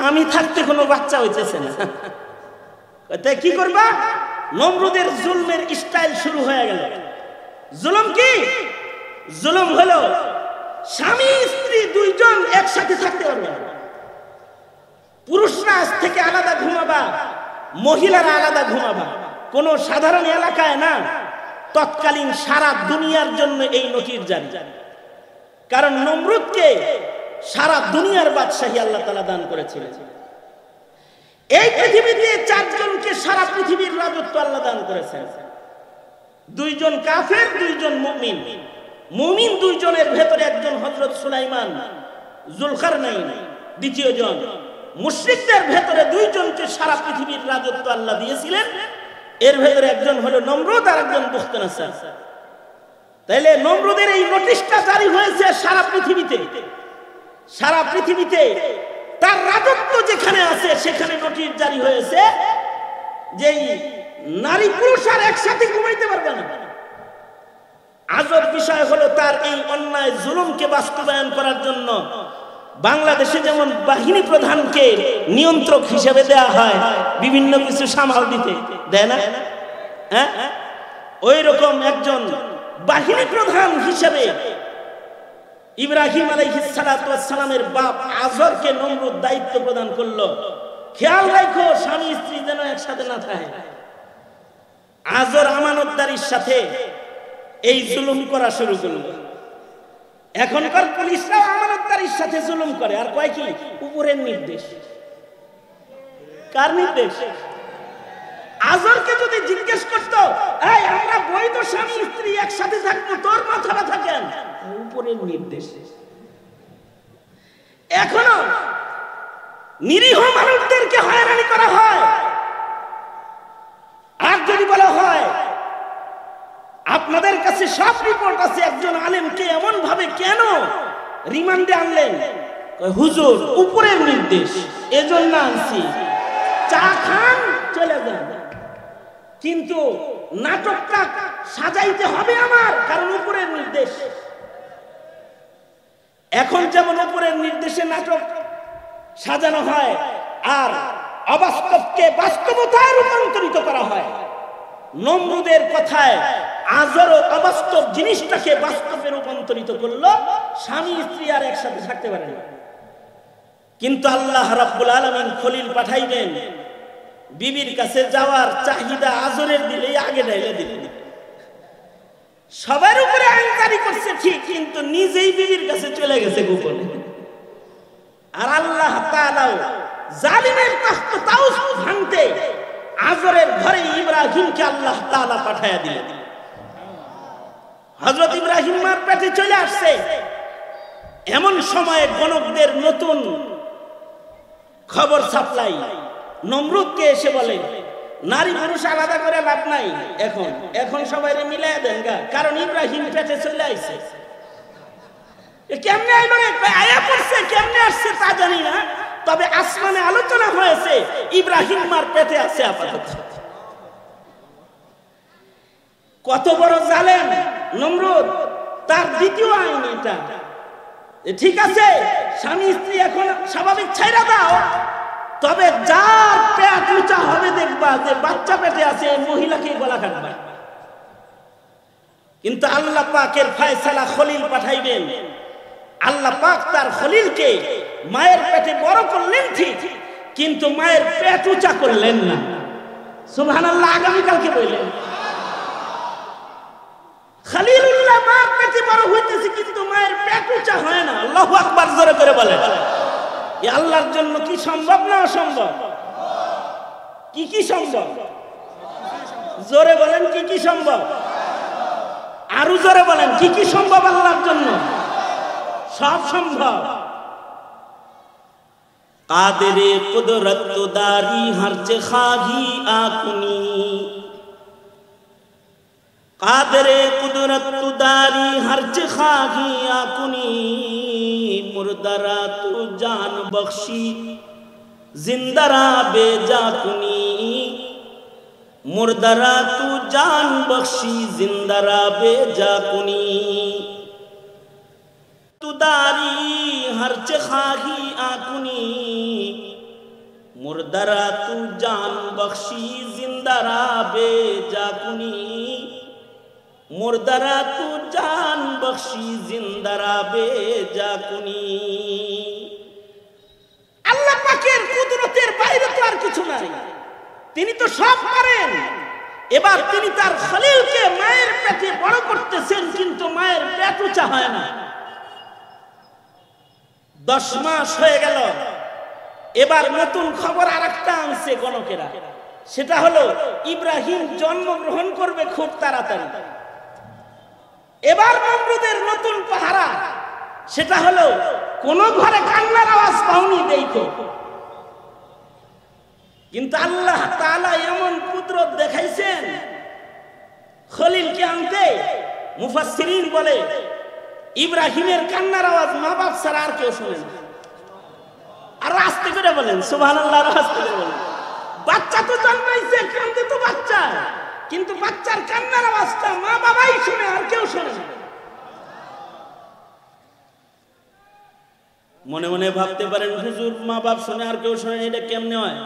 আমি থাকতে কোনো বাচ্চা হইতেছে না। তাই কি করবা? নমরুদের জুলমের স্টাইল শুরু হয়ে গেল। জুলুম কি? জুলুম হলো স্বামী স্ত্রী দুইজন একসাথে থাকতে পারবে না। পুরুষরা আজ থেকে আলাদা ঘুমাবা, মহিলারা আলাদা ঘুমাবা। কোন সাধারণ এলাকায় না, তৎকালীন সারা দুনিয়ার জন্য এই নোটিশ জারি। কারণ নমরুদকে সারা দুনিয়ার বাদশাহী আল্লাহ তাআলা দান করেছিলেন। এই পৃথিবীতে চারজনকে সারা পৃথিবীর রাজত্ব আল্লাহ দান করেছেন। দুইজন কাফের, দুইজন মুমিন। মুমিন দুইজনের ভেতরে একজন হযরত সুলাইমান যুলকারনাইন, দ্বিতীয় জন। মুশরিকদের ভেতরে দুইজনকে সারা পৃথিবীর রাজত্ব আল্লাহ দিয়েছিলেন। এর ভেতরে একজন হলো নমরুদ আর একজন বুখতানাসার। তাইলে নমরুদের এই নোটিশটা জারি হয়েছে সারা পৃথিবীতে। সারা পৃথিবীতে তার রাজত্ব যেখানে আছে সেখানে নোটিশ জারি হয়েছে যে নারী পুরুষ আর একসাথে ঘুমাইতে পারবে না। আজব বিষয় হলো তার এই অন্যায় জুলুমকে বাস্তবায়ন করার জন্য বাংলাদেশে যেমন বাহিনী প্রধানকে নিয়ন্ত্রক হিসেবে দেয়া হয় বিভিন্ন কিছু সামাল দিতে, দেয় না? হ্যাঁ, ওই রকম একজন বাহিনী প্রধান হিসেবে ইব্রাহিম আলাইহিস সালাতু ওয়াস সালামের বাপ আজরকে নমরুদ দায়িত্ব প্রদান করলো। খেয়াল রাখো স্বামী স্ত্রী যেন একসাথে না থাকে। আজর আমানতদারির সাথে এই জুলুম করা শুরু করলো। এখনকার পুলিশরা আমানতদারির সাথে জুলুম করে আর কয় কি উপরের নির্দেশ। কার নির্দেশ? আজরকে যদি জিজ্ঞেস করতো এই আমরা বৈধ স্বামী স্ত্রী একসাথে থাকবো, তোর মাথা ব্যথা কেন? উপরের নির্দেশ। এখনো নিরীহ মানুষদেরকে হয়রানি করা হয়। আর যদি বলা হয় আপনাদের কাছে সব রিপোর্ট আছে, একজন আলেমকে এমন ভাবে কেন রিমান্ডে আনলেন? হুজুর উপরের নির্দেশ, এজন্য আনছি, চা খান চলে যান। কিন্তু নাটকটা সাজাইতে হবে আমার, কারণ উপরের নির্দেশ। এখন যেমন উপরের নির্দেশে নাটক সাজানো হয় আর অবাস্তবকে বাস্তবতায় রূপান্তরিত করা হয়, নমরুদের কথায় আজরও অবাস্তব জিনিসটাকে বাস্তবে রূপান্তরিত করলো। স্বামী স্ত্রী আর একসাথে থাকতে পারে না। কিন্তু আল্লাহ রাব্বুল আলামিন খলিল পাঠাইবেন, বিবির কাছে যাওয়ার চাহিদা আজরের দিলেই আগে ঢাইলে দিলেন। সবার উপরে আইন জারি করছে ঠিক, কিন্তু নিজেই বিবির কাছে চলে গেছে গোপনে। আর আল্লাহ তাআলা জালিমের তাখত তাউস ভাঙতে আজরের ঘরে ইব্রাহিমকে আল্লাহ তাআলা পাঠায়া দিলেন। হযরত ইব্রাহিম মার পেটে চলে আসছে। এমন সময়ে গণকদের নতুন খবর সাপ্লাই নমরুদকে এসে বলে নারী পুরুষ আলাদা করে লাভ নাই, এখন সবাইরে মিলাই দেন গা, কারণ ইব্রাহিম পেটে চলে আইছে। কেমনে আইলো রে? আয়া পড়ছে, কেমনে আসছে তা জানি না, তবে আসমানে আলোচনা হয়েছে ইব্রাহিম মার পেটে আছে আপাতত। কত বড় জালেম নমরুদ! তার দ্বিতীয় আইন এটা। ঠিক আছে, স্বামী স্ত্রী এখন স্বাভাবিক ছাইরা দাও, তবে যার পেট উঁচা হবে দেখবা যে বাচ্চা পেটে আছে, মহিলাকে গলা কাটবা। কিন্তু আল্লাহ পাকের ফয়সালা খলিল পাঠাইবেন। আল্লাহ পাক তার খলিলকে মায়ের পেটে বড় করলেন ঠিক, কিন্তু মায়ের পেট উঁচা করলেন না। সুবহানাল্লাহ। আগামীকালকে বললেন খলিলুল্লাহ মার পেটে বড় হইতেছে, কিন্তু মায়ের পেট উঁচা হয় না। আল্লাহু আকবার জোরে করে বলেন। এই আল্লাহর জন্য কি সম্ভব না অসম্ভব? কি সম্ভব? জোরে বলেন কি সম্ভব? আরো জোরে বলেন কি সম্ভব আল্লাহর জন্য? সব সম্ভব। কাদেরে কুদরত দারি হরচে খাহি আকুনি কাদেরে কুদরত দারি হরচে খাহি আকুনি মুর্দারা তু জান বখশি জিন্দারা বেজাকুনি মুর্দারা তু জান বখশি জিন্দারা বেজাকুনি तुदारी हर्च खाही आकुनी मुर्दरा तू जान बख्शी जिंदरा बेजाकुनी मुर्दरा तू जान बख्शी जिंदरा बेजाकुनी আল্লাহ পাকের কুদরতের বাইরে তো আর কিছু নাই, তিনি তো সব পারেন। এবার তিনি তার খলিলকে মায়ের পেটে বড় করতেছেন, কিন্তু মায়ের পেট উঁচা হয় না। 10 মাস হয়ে গেল, এবার নতুন খবর আরেকটা আনছে গণকেরা, সেটা হলো ইব্রাহিম জন্মগ্রহণ করবে খুব তাড়াতাড়ি। এবার নমরুদের নতুন পাহারা, সেটা হলো কোন ঘরে কান্নার আওয়াজ পাওনি দেখো। কিন্তু আল্লাহ তাআলা এমন কুদরত দেখাইছেন খলিলকে আনতে, মুফাসসিরিন বলে ইব্রাহিমের কান্নার আওয়াজ মা বাপ ছাড়া আর কেউ শোনে না। আর আস্তে করে বলেন সুবহানাল্লাহ, আর আস্তে করে বলেন। বাচ্চা তো জন্মাইছে, কান্দে তো বাচ্চা, কিন্তু বাচ্চার কান্নার আওয়াজটা মা বাবাই শুনে, আর কেউ শোনে না। মনে মনে ভাবতে পারেন হুজুর মা বাপ শুনে আর কেউ শোনে, এটা কেমনে হয়?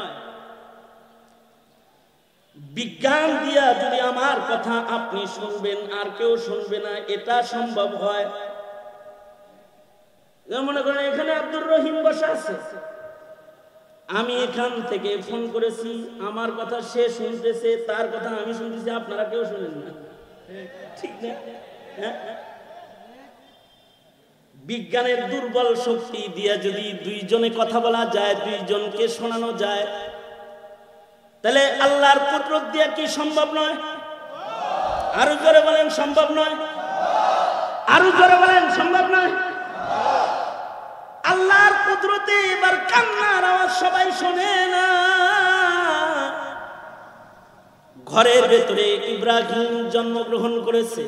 বিজ্ঞান দিয়া যদি আমার কথা আপনি শুনবেন আর কেউ শুনবে না, এটা সম্ভব হয়? মনে করেন এখানে আব্দুর রহিম বসা আছে, আমি এখান থেকে ফোন করেছি, আমার কথা সে শুনতেছে, তার কথা আমি শুনতেছি, আপনারা কেউ শুনেন না, ঠিক না? বিজ্ঞানের দুর্বল শক্তি দিয়া যদি দুইজনে কথা বলা যায়, দুইজনকে শোনানো যায়, তাহলে আল্লাহর কুদরত দিয়া কি সম্ভব নয়? আরো জোরে বলেন সম্ভব নয়? আরো জোরে বলেন সম্ভব নয়? আল্লাহর কুদরতে এবার কান্নার আওয়াজ সবাই শোনে না। ঘরের ভেতরে ইব্রাহিম জন্মগ্রহণ করেছে।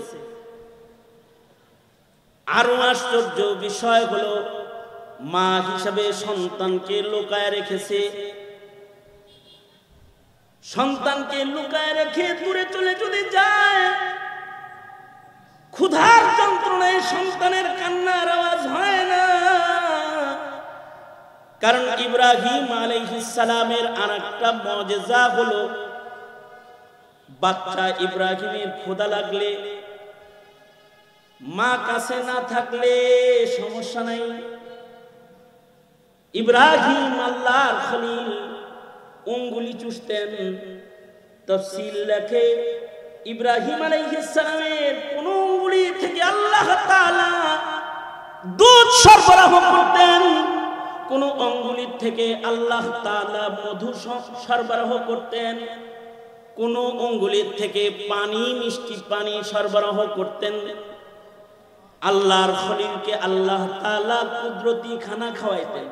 আরো আশ্চর্য বিষয় হলো মা হিসাবে সন্তানকে লুকায় রেখেছে। সন্তানকে লুকায় রেখে দূরে চলে যদি যায়, ক্ষুধার যন্ত্রণায় সন্তানের কান্নার আওয়াজ হয় না। কারণ ইব্রাহিম আলাইহিস সালামের আরেকটা মুজিজা হলো, বাচ্চা ইব্রাহিমের ক্ষুধা লাগলে মা কাছে না থাকলে সমস্যা নাই। ইব্রাহিম আল্লাহর খলিল উঙ্গুলি চুষতেন। তাফসীর লেখে ইব্রাহিম আলাইহিস সালামের কোন উঙ্গুলি থেকে আল্লাহ তাআলা দুধ সরবরাহ করতেন, কোন অঙ্গুলির থেকে আল্লাহ তাআলা মধু সরবরাহ করতেন, কোন অঙ্গুলির থেকে পানি, মিষ্টি পানি সরবরাহ করতেন। আল্লাহর খলিলকে আল্লাহ তাআলা কুদরতি খানা খাওয়াইতেন।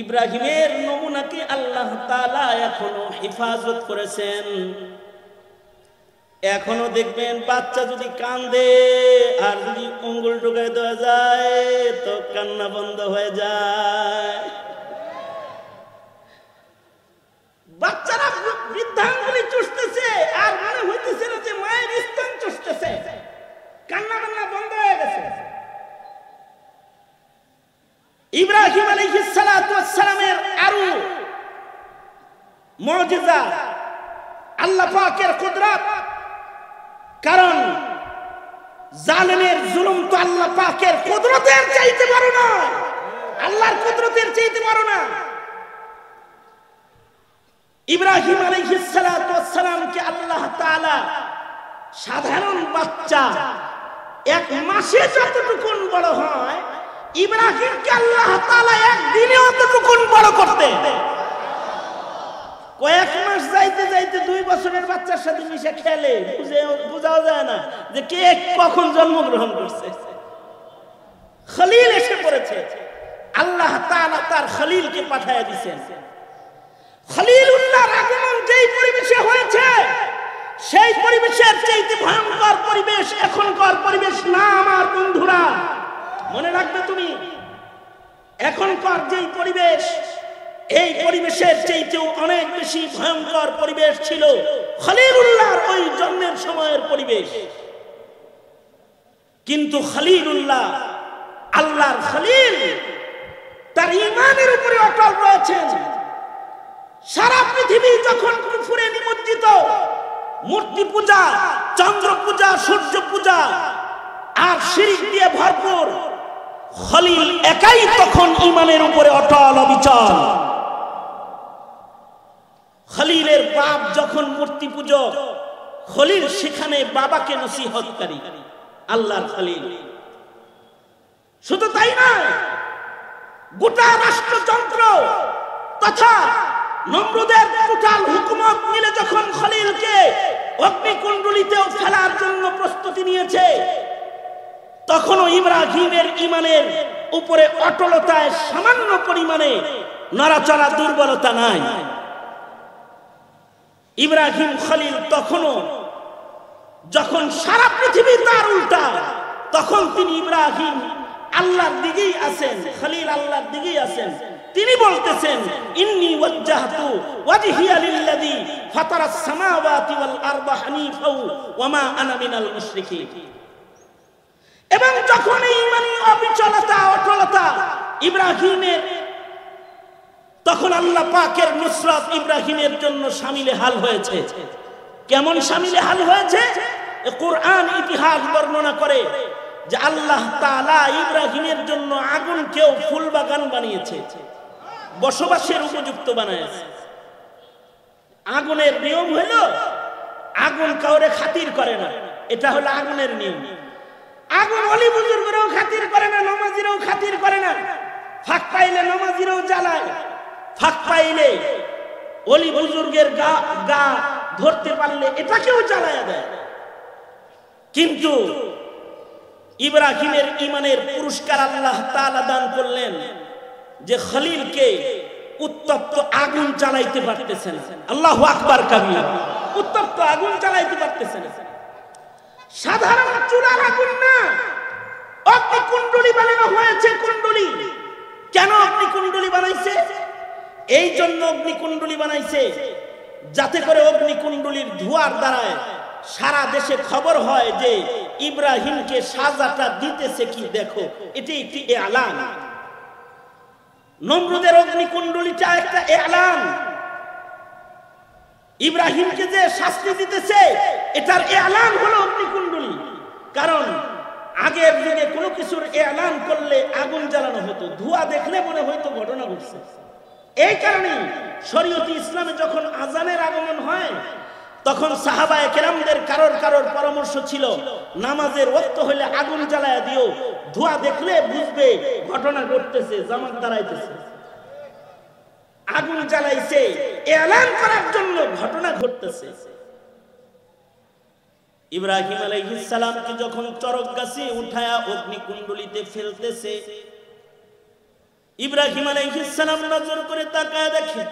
ইব্রাহিমের নমুনাকে আল্লাহ তাআলা এখনো হেফাজত করেছেন। এখনো দেখবেন বাচ্চা যদি কান্দে আর যদি আঙ্গুল ঢুকাই দেওয়া যায় তো কান্না বন্ধ হয়ে যায়। বাচ্চারা বৃদ্ধাঙ্গুলি চুষতেছে আর মনে হইতেছে না যে মায়ের স্তন চুষতেছে, কান্না বান্না বন্ধ হয়ে গেছে। ইব্রাহিম আলাইহিস সালাতু ওয়াস সালামের আরো মুজিজা আল্লাহ পাকের কুদরত। কারণ জালেমের জুলুম তো আল্লাহ পাকের কুদরতের চাইতে বড় না, আল্লাহর কুদরতের চাইতে বড় না। ইব্রাহিম আলাইহিস সালাতু ওয়াস সালামকে আল্লাহ তাআলা সাধারণ বাচ্চা 1 মাসে যতটুকুন বড় হয়, ইব্রাহিমকে আল্লাহ তাআলা একদিনে অতটুকুন বড় করতে। কয়েক মাস যাইতে যাইতে 2 বছরের বাচ্চার সাথে মিশে খেলে, বুঝাও যায় না যে কে কখন জন্মগ্রহণ করছে। খলিল এসে পড়েছে, আল্লাহ তাআলা তার খলিলকে পাঠিয়ে দিয়েছেন। খলিলুল্লাহর আগমন যেই পরিবেশে হয়েছে, সেই পরিবেশের চাইতে ভয়ঙ্কর পরিবেশ এখনকার পরিবেশ না আমার বন্ধুরা, মনে রাখবে তুমি। এখনকার যেই পরিবেশ, এই পরিবেশের চাইতেও অনেক বেশি ভয়ঙ্কর পরিবেশ ছিল খলিলুল্লাহর ওই জন্মের সময়ের পরিবেশ। কিন্তু খলিলুল্লাহ, আল্লাহর খলিল, তার ঈমানের উপরে অটল রয়েছেন। সারা পৃথিবী যখন কুফরে নিমজ্জিত, মূর্তি পূজা, চন্দ্র পূজা, সূর্য পূজা আর শিরক দিয়ে ভরপুর, খলিল একাই তখন ঈমানের উপরে অটল অবিচল। খলিলের বাপ যখন মূর্তি পূজক, খলিল সেখানে বাবাকে নসিহতকারী, আল্লাহর খলিল। শুধু তাই নয়, গোটা রাষ্ট্রযন্ত্র তথা নমরুদের টোটাল হুকুমত মিলে যখন খলিলকে অগ্নিকুণ্ডলিতেও ফেলার জন্য প্রস্তুতি নিয়েছে, তখনও ইব্রাহিমের ঈমানের উপরে অটলতায় সামান্য পরিমাণে নড়াচড়া, দুর্বলতা নাই। ইব্রাহিম খলিল তখনও, যখন সারা পৃথিবী তার উল্টা, তখন তিনি ইব্রাহিম আল্লাহর দিকেই আছেন, খলিল আল্লাহর দিকেই আছেন। তিনি বলতেছেন, ইন্নী ওয়াজ্জাহতু ওয়াজহিয়া লিল্লাযী ফাতারাস সামাওয়াতি ওয়াল আরদা হানিফাও ওয়া মা আনা মিনাল মুশরিকিন। এবং যখন এই ঈমানী অবিচলতা, অটলতা ইব্রাহিমের, তখন আল্লাহ পাকের নুসরত ইব্রাহিমের জন্য শামিলে হাল হয়েছে। কেমন শামিলে হাল হয়েছে? কোরআন ইতিহাস বর্ণনা করে যে আল্লাহ তাআলা ইব্রাহিমের জন্য আগুনকেও ফুল বাগান বানিয়েছে, বসবাসের উপযুক্ত বানায়েছে। আগুনের নিয়ম হলো, আগুন কাউরে খাতির করে না, এটা হলো আগুনের নিয়ম। আগুন অলি বুজুর্গরাও খাতির করে না, নমাজিরাও খাতির করে না। ফাঁক পাইলে নমাজিরাও জ্বালায়, ফাঁক পাইলে অলি বুজুর্গের গা ধরতে পারলে এটাকেও জ্বালায়া দেয়। কিন্তু ইব্রাহিমের ঈমানের পুরস্কার আল্লাহ তাআলা দান করলেন যে খলিলকে উত্তপ্ত আগুন জ্বালাইতে পারতেছেন। আল্লাহু আকবার কাবীরা। উত্তপ্ত আগুন জ্বালাইতে পারতেছেন। সাধারণ চুলার আগুন না, অগ্নিকুণ্ডলী বানানো হয়েছে। কুণ্ডলী কেন অগ্নিকুণ্ডলী বানাইছে? এই জন্য অগ্নিকুণ্ডলী বানাইছে যাতে করে অগ্নিকুণ্ডলীর ধোঁয়ার দ্বারায় সারা দেশে খবর হয় যে ইব্রাহিমকে সাজাটা দিতেছে কি দেখো। এটি একটি এলান। নমরুদের অগ্নিকুণ্ডলীটা একটা এলান। ইব্রাহিমকে যে শাস্তি দিতেছে এটার এলান হলো অগ্নিকুণ্ডলী। কারণ আগের যুগে কোনো কিছুর এলান করলে আগুন জ্বালানো হতো, ধোঁয়া দেখলে মনে হয়তো ঘটনা ঘটছে। এই কারণে শরীয়তে ইসলামে যখন আজানের আগমন হয়, তখন সাহাবায়ে কেরামদের কারোর পরামর্শ ছিল, নামাজের ওয়াক্ত হলে আগুন জ্বালায়া দিও, ধোঁয়া দেখলে বুঝবে ঘটনা ঘটতেছে, জামাত দাঁড়াইতেছে। আগুন জ্বালাইছে এলান করার জন্য ঘটনা ঘটতেছে। ইব্রাহিম আলাইহিস সালামকে যখন চরক গাছে উঠায়া অগ্নিকুণ্ডলীতে ফেলতেছে, ইব্রাহিম আলাইহিস সালাম নজর করে তাকায় দেখে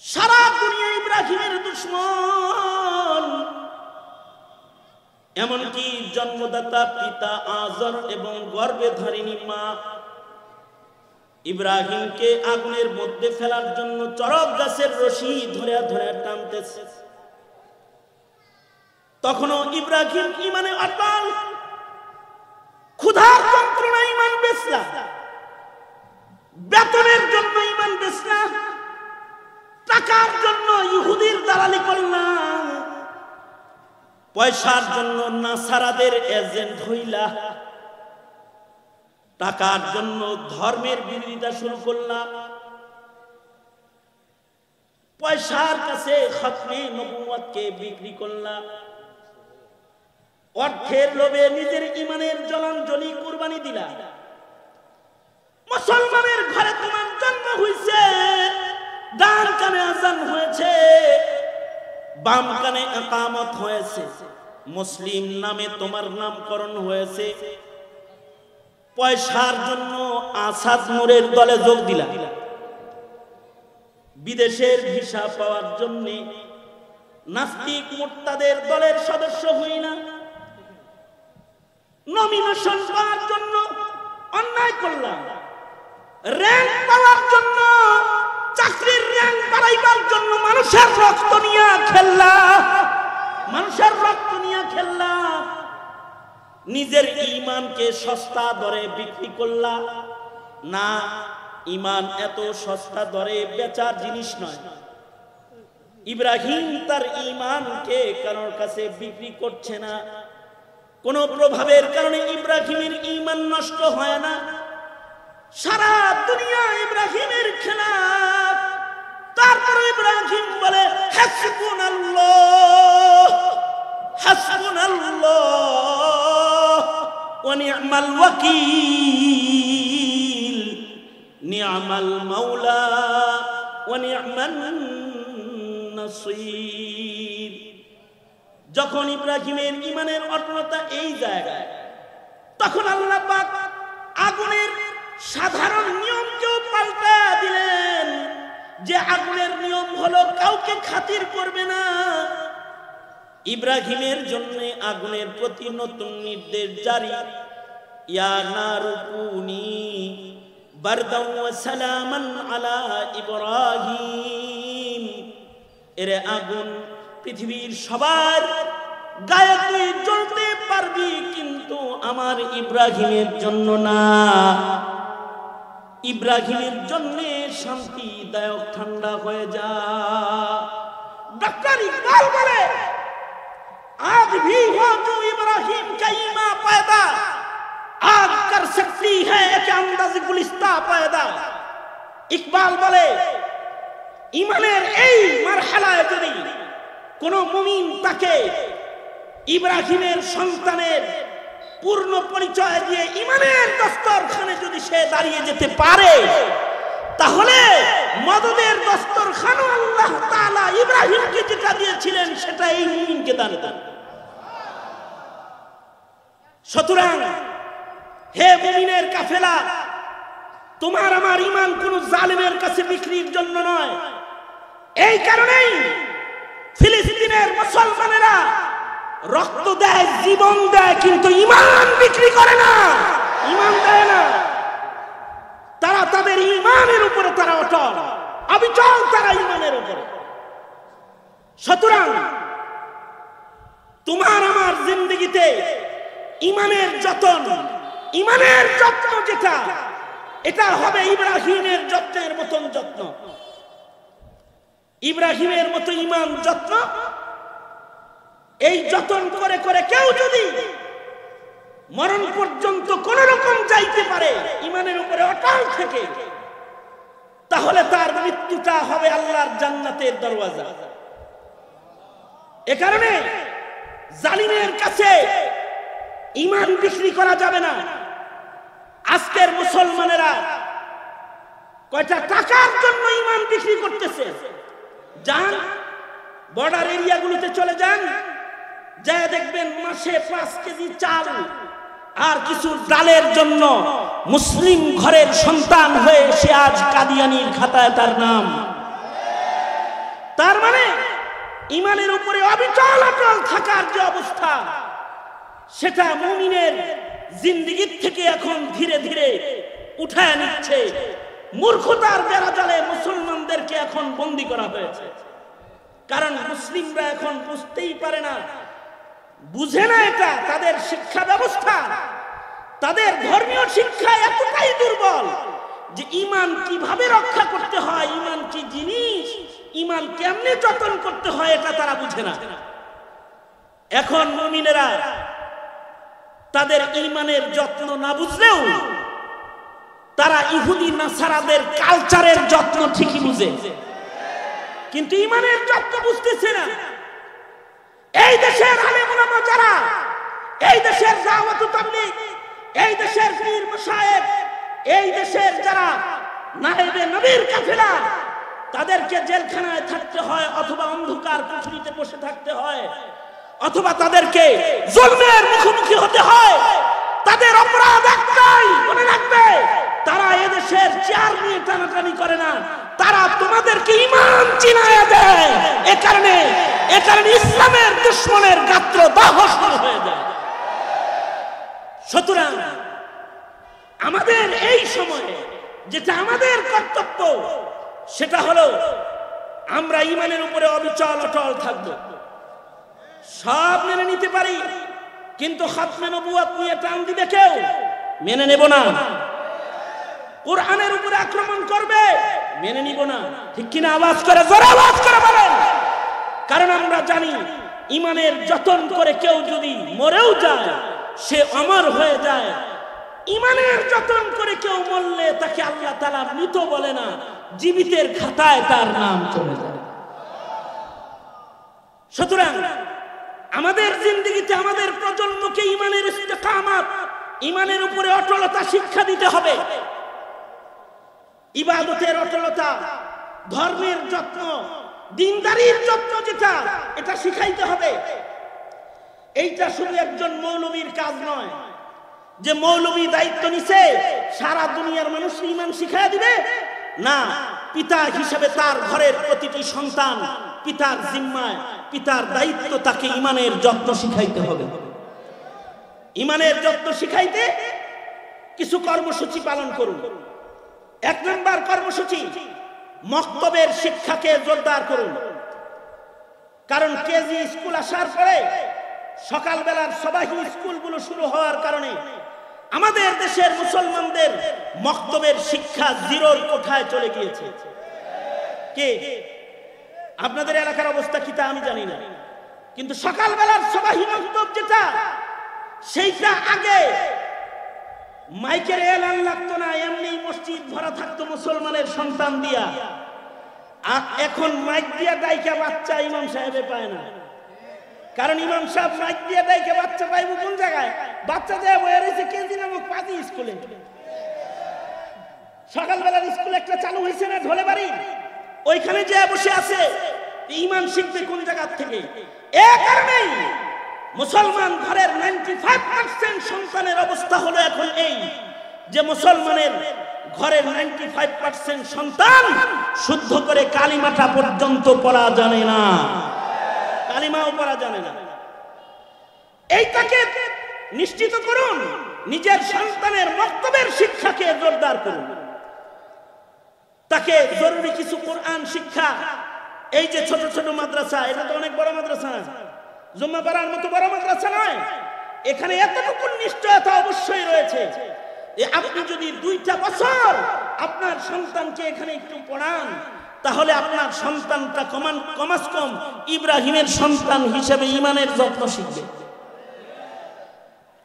সারা দুনিয়া ইব্রাহিমের দুশমন। এমনকি জন্মদাতা পিতা আজর এবং গর্ভে ধারিণী মা ইব্রাহিমকে আগুনের মধ্যে ফেলার জন্য চরক গাছের রশি ধরে ধরে টানতেছে। তখনও ইব্রাহিম ঈমানে অটল। ক্ষুধার যন্ত্রণা ঈমান বেচনা, বেতনের জন্য ঈমান বেচনা, টাকার জন্য ইহুদির দালালি করলাম, পয়সার জন্য নাসারাদের এজেন্ট হইলা, টাকার জন্য ধর্মের বিরোধিতা শুরু করলাম, পয়সার কাছে খতমে নবুয়তকে বিক্রি করলাম, অর্থের লোভে নিজের ঈমানের জলাঞ্জলি কুরবানি দিলা। মুসলমানের ঘরে তোমার জন্ম হইছে, ডান কানে আযান হয়েছে, বাম কানে ইকামত হয়েছে, মুসলিম নামে তোমার নামকরণ হয়েছে, পয়সার জন্য আসাদ নূরের দলে যোগ দিলাম, বিদেশের ভিসা পাওয়ার জন্য নাস্তিক মুরতাদের দলের সদস্য হই না, নমিনেশন পাওয়ার জন্য অন্যায় করলাম, র্যাঙ্ক পাওয়ার জন্য, চাকরির র্যাঙ্ক বাড়াইবার জন্য মানুষের রক্ত নিয়ে খেললাম, মানুষের রক্ত নিয়ে খেললাম, নিজের ঈমানকে সস্তা দরে বিক্রি করলা না। ঈমান এত সস্তা দরে বেচার জিনিস নয়। ইব্রাহিম তার ঈমানকে কারোর কাছে বিক্রি করছে না, কোন প্রভাবের কারণে ইব্রাহিমের ঈমান নষ্ট হয় না। সারা দুনিয়া ইব্রাহিমের খেলাফ, তারপর ইব্রাহিম বলে হাসবুনাল্লাহ হাসবুনাল্লাহ ওয়া নি'মাল ওয়াকিল, নি'মাল মাওলা ওয়া নি'মান নাসীর। যখন ইব্রাহিমের ঈমানের অটলতা এই জায়গায়, তখন আল্লাহ পাক আগুনের সাধারণ নিয়মকেও পাল্টা দিলেন, যে আগুনের নিয়ম হলো কাউকে খাতির করবে না। ইব্রাহিমের জন্য আগুনের প্রতি নতুন নির্দেশ জারি, ইয়া নারু কুনি বারদান ওয়া সালামান আলা ইব্রাহিম। এরে আগুন, পৃথিবীর সবার গায়ে তুই জ্বলতে পারবি, কিন্তু আমার ইব্রাহিমের জন্য না। ইব্রাহিমের জন্য শান্তিদায়ক ঠান্ডা হয়ে যা। डॉक्टर इकबाल बोले आज भी हो जो इब्राहिम का ईमान पैदा, आज कर सकती है एक अंदाज गुलिस्ता पैदा। इकबाल बोले ইমানের এই মারহালায় যদি কোন মুমিন তাকে ইব্রাহিমের সন্তানের পূর্ণ পরিচয় দিয়ে ইমানের দস্তরখানে যদি সে দাঁড়িয়ে যেতে পারে, তাহলে মদদের দস্তরখানও আল্লাহ তাআলা ইব্রাহিমকে যেটা দিয়েছিলেন সেটা এই মুমিনকে দান করেন। সুতরাং হে মুমিনের কাফেলা, তোমার আমার ঈমান কোন জালেমের কাছে বিক্রির জন্য নয়। এই কারণেই ফিলিস্তিনের মুসলমানেরা রক্ত দেয়, জীবন দেয়, কিন্তু ঈমান বিক্রি করে না, ঈমান দেয় না। তারা তাদের ঈমানের উপরে তারা অটল, অবিচল তারা ঈমানের উপরে। সুতরাং তোমার আমার জিন্দেগিতে ঈমানের যত্ন, ঈমানের যত্ন যেটা, এটা হবে ইব্রাহিমের যত্নের মতন যত্ন। ইব্রাহিমের মতো ঈমান যত্ন, এই যত্ন করে করে কেউ যদি মরণ পর্যন্ত কোন রকম যাইতে পারে ঈমানের উপরে অটল থেকে, তাহলে তার মৃত্যুটা হবে আল্লাহর জান্নাতের দরওয়াজা। এ কারণে জালিমের কাছে ঈমান বিক্রি করা যাবে না। আজকের মুসলমানেরা কয়টা টাকার জন্য ঈমান বিক্রি করতেছে। যান বর্ডার এরিয়াগুলোতে চলে যান, যায় দেখবেন মাসে 5 কেজি চাল আর কিছু ডালের জন্য মুসলিম ঘরের সন্তান হয়ে সে আজ কাদিয়ানির খাতায় তার নাম। তার মানে ঈমানের উপরে অবিচল অটল থাকার যে অবস্থা, সেটা মুমিনের জিন্দেগির থেকে এখন ধীরে ধীরে উঠায় নিচ্ছে। মূর্খতার বেড়াজালে মুসলমানদেরকে এখন বন্দী করা হয়েছে। কারণ মুসলিমরা এখন বুঝতেই পারে না, বুঝে না এটা তাদের শিক্ষা ব্যবস্থা, তাদের ধর্মীয় শিক্ষা এতটাই দুর্বল যে ঈমান কিভাবে রক্ষা করতে হয়, ঈমান কি জিনিস, ঈমান কেমনে যত্ন করতে হয়, এটা তারা বুঝে না। এখন মুমিনেরা তাদের ঈমানের যত্ন না বুঝলেও তারা ইহুদি নাসারাদের কালচারের যত্ন ঠিকই বুঝে, কিন্তু ঈমানের যত্ন বুঝতেছে না। এই দেশের আলেম ওলামা যারা, এই দেশের দাওয়াত ও তাবলীগ, এই দেশের পীর মাশায়েখ, এই দেশের যারা নায়েবে নবীর কাফেলা, তাদেরকে জেলখানায় থাকতে হয়, অথবা অন্ধকার কুঠরিতে বসে থাকতে হয়, অথবা তাদেরকে জুলমের মুখোমুখি হতে হয়। তাদের অপরাধ একটাই, মনে রাখবে, তারা এদেশের চেয়ার নিয়ে টানাটানি করে না, তারা তোমাদেরকে ঈমান চিনায়া দেয়। এ কারণে ইসলামের দুশমনের গাত্র দাহ শুরু হয়ে যায়। সুতরাং আমাদের এই সময়ে যেটা আমাদের কর্তব্য সেটা হলো আমরা ঈমানের উপরে অবিচল অটল থাকব। সব মেনে নিতে পারি, কিন্তু খাতমে নবুয়ত নিয়ে টান দিবে কেউ, মেনে নেব না। কোরআনের উপরে আক্রমণ করবে, মেনে নিব না। ঠিক কিনা? আওয়াজ করে, জোরে আওয়াজ করে বলেন। কারণ আমরা জানি ঈমানের যতন করে কেউ যদি মরেও যায় সে অমর হয়ে যায়। ঈমানের যতন করে কেউ মরলে তাকে আল্লাহ তাআলা মৃত বলে না, জীবিতের খাতায় তার নাম চলে যায়। সুতরাং আমাদের জিন্দেগিতে আমাদের প্রজন্মকে ঈমানের ইস্তেকামাত, ঈমানের উপরে অটলতা শিক্ষা দিতে হবে। ইবাদতের অটলতা, ধর্মের যত্ন, দিনদারির যত্ন যেটা, এটা শিখাইতে হবে। এইটা শুধু একজন মৌলবীর কাজ নয় যে মৌলবী দায়িত্ব নিছে সারা দুনিয়ার মানুষ ঈমান শিখাইয়া দিবে। না, পিতা হিসেবে তার ঘরের প্রতিটি সন্তান পিতার জিম্মায়, পিতার দায়িত্ব তাকে ঈমানের যত্ন শিখাইতে হবে। ঈমানের যত্ন শিখাইতে কিছু কর্মসূচি পালন করুন। 1 নম্বর কর্মসূচি, মক্তবের শিক্ষাকে জোরদার করুন। কারণ কেজি স্কুল আসার পরে সকালবেলার সবাহি স্কুলগুলো শুরু হওয়ার কারণে আমাদের দেশের মুসলমানদের মক্তবের শিক্ষা জিরোর কোঠায় চলে গিয়েছে। কে আপনাদের এলাকার অবস্থা কি তা আমি জানি না, কিন্তু সকালবেলার সবাহি মক্তব যেটা, সেইটা আগে মাইকের এলান লাগতো না, এমনি মসজিদ ভরা থাকতো মুসলমানের সন্তান দিয়া। আর এখন মাইক দিয়া ডাইকা বাচ্চা ইমাম সাহেবে পায় না। কারণ ইমাম সাহেব মাইক দিয়া ডাইকা বাচ্চা পাইব কোন জায়গায়? বাচ্চা দেয়া বয়ে রয়েছে কেজি নামক পাতি স্কুলে। সকালবেলার স্কুল একটা চালু হয়েছে না ঢোলে বাড়ি, ওইখানে যে বসে আছে, ইমান শিখবে কোন জায়গা থেকে? এ কারণেই মুসলমান ঘরের 95% সন্তানের অবস্থা হলো এখন এই যে মুসলমানের ঘরের 95% সন্তান শুদ্ধ করে কালিমাটা পর্যন্ত পড়া জানে না, কালিমাও পড়া জানে না। এইটাকে নিশ্চিত করুন, নিজের সন্তানের মক্তবের শিক্ষাকে জোরদার করুন। তাকে জরুরি কিছু কোরআন শিক্ষা, এই যে ছোট ছোট মাদ্রাসা, এটা তো অনেক বড় মাদ্রাসা না, জুম্মা পাড়ার মতো বড় মাদ্রাসা নয়। এখানে এতটুকু নিশ্চয়তা অবশ্যই রয়েছে যে আপনি যদি 2টা বছর আপনার সন্তানকে এখানে একটু পড়ান, তাহলে আপনার সন্তানটা কমাস কম ইব্রাহিমের সন্তান হিসেবে ঈমানের যত্ন শিখবে।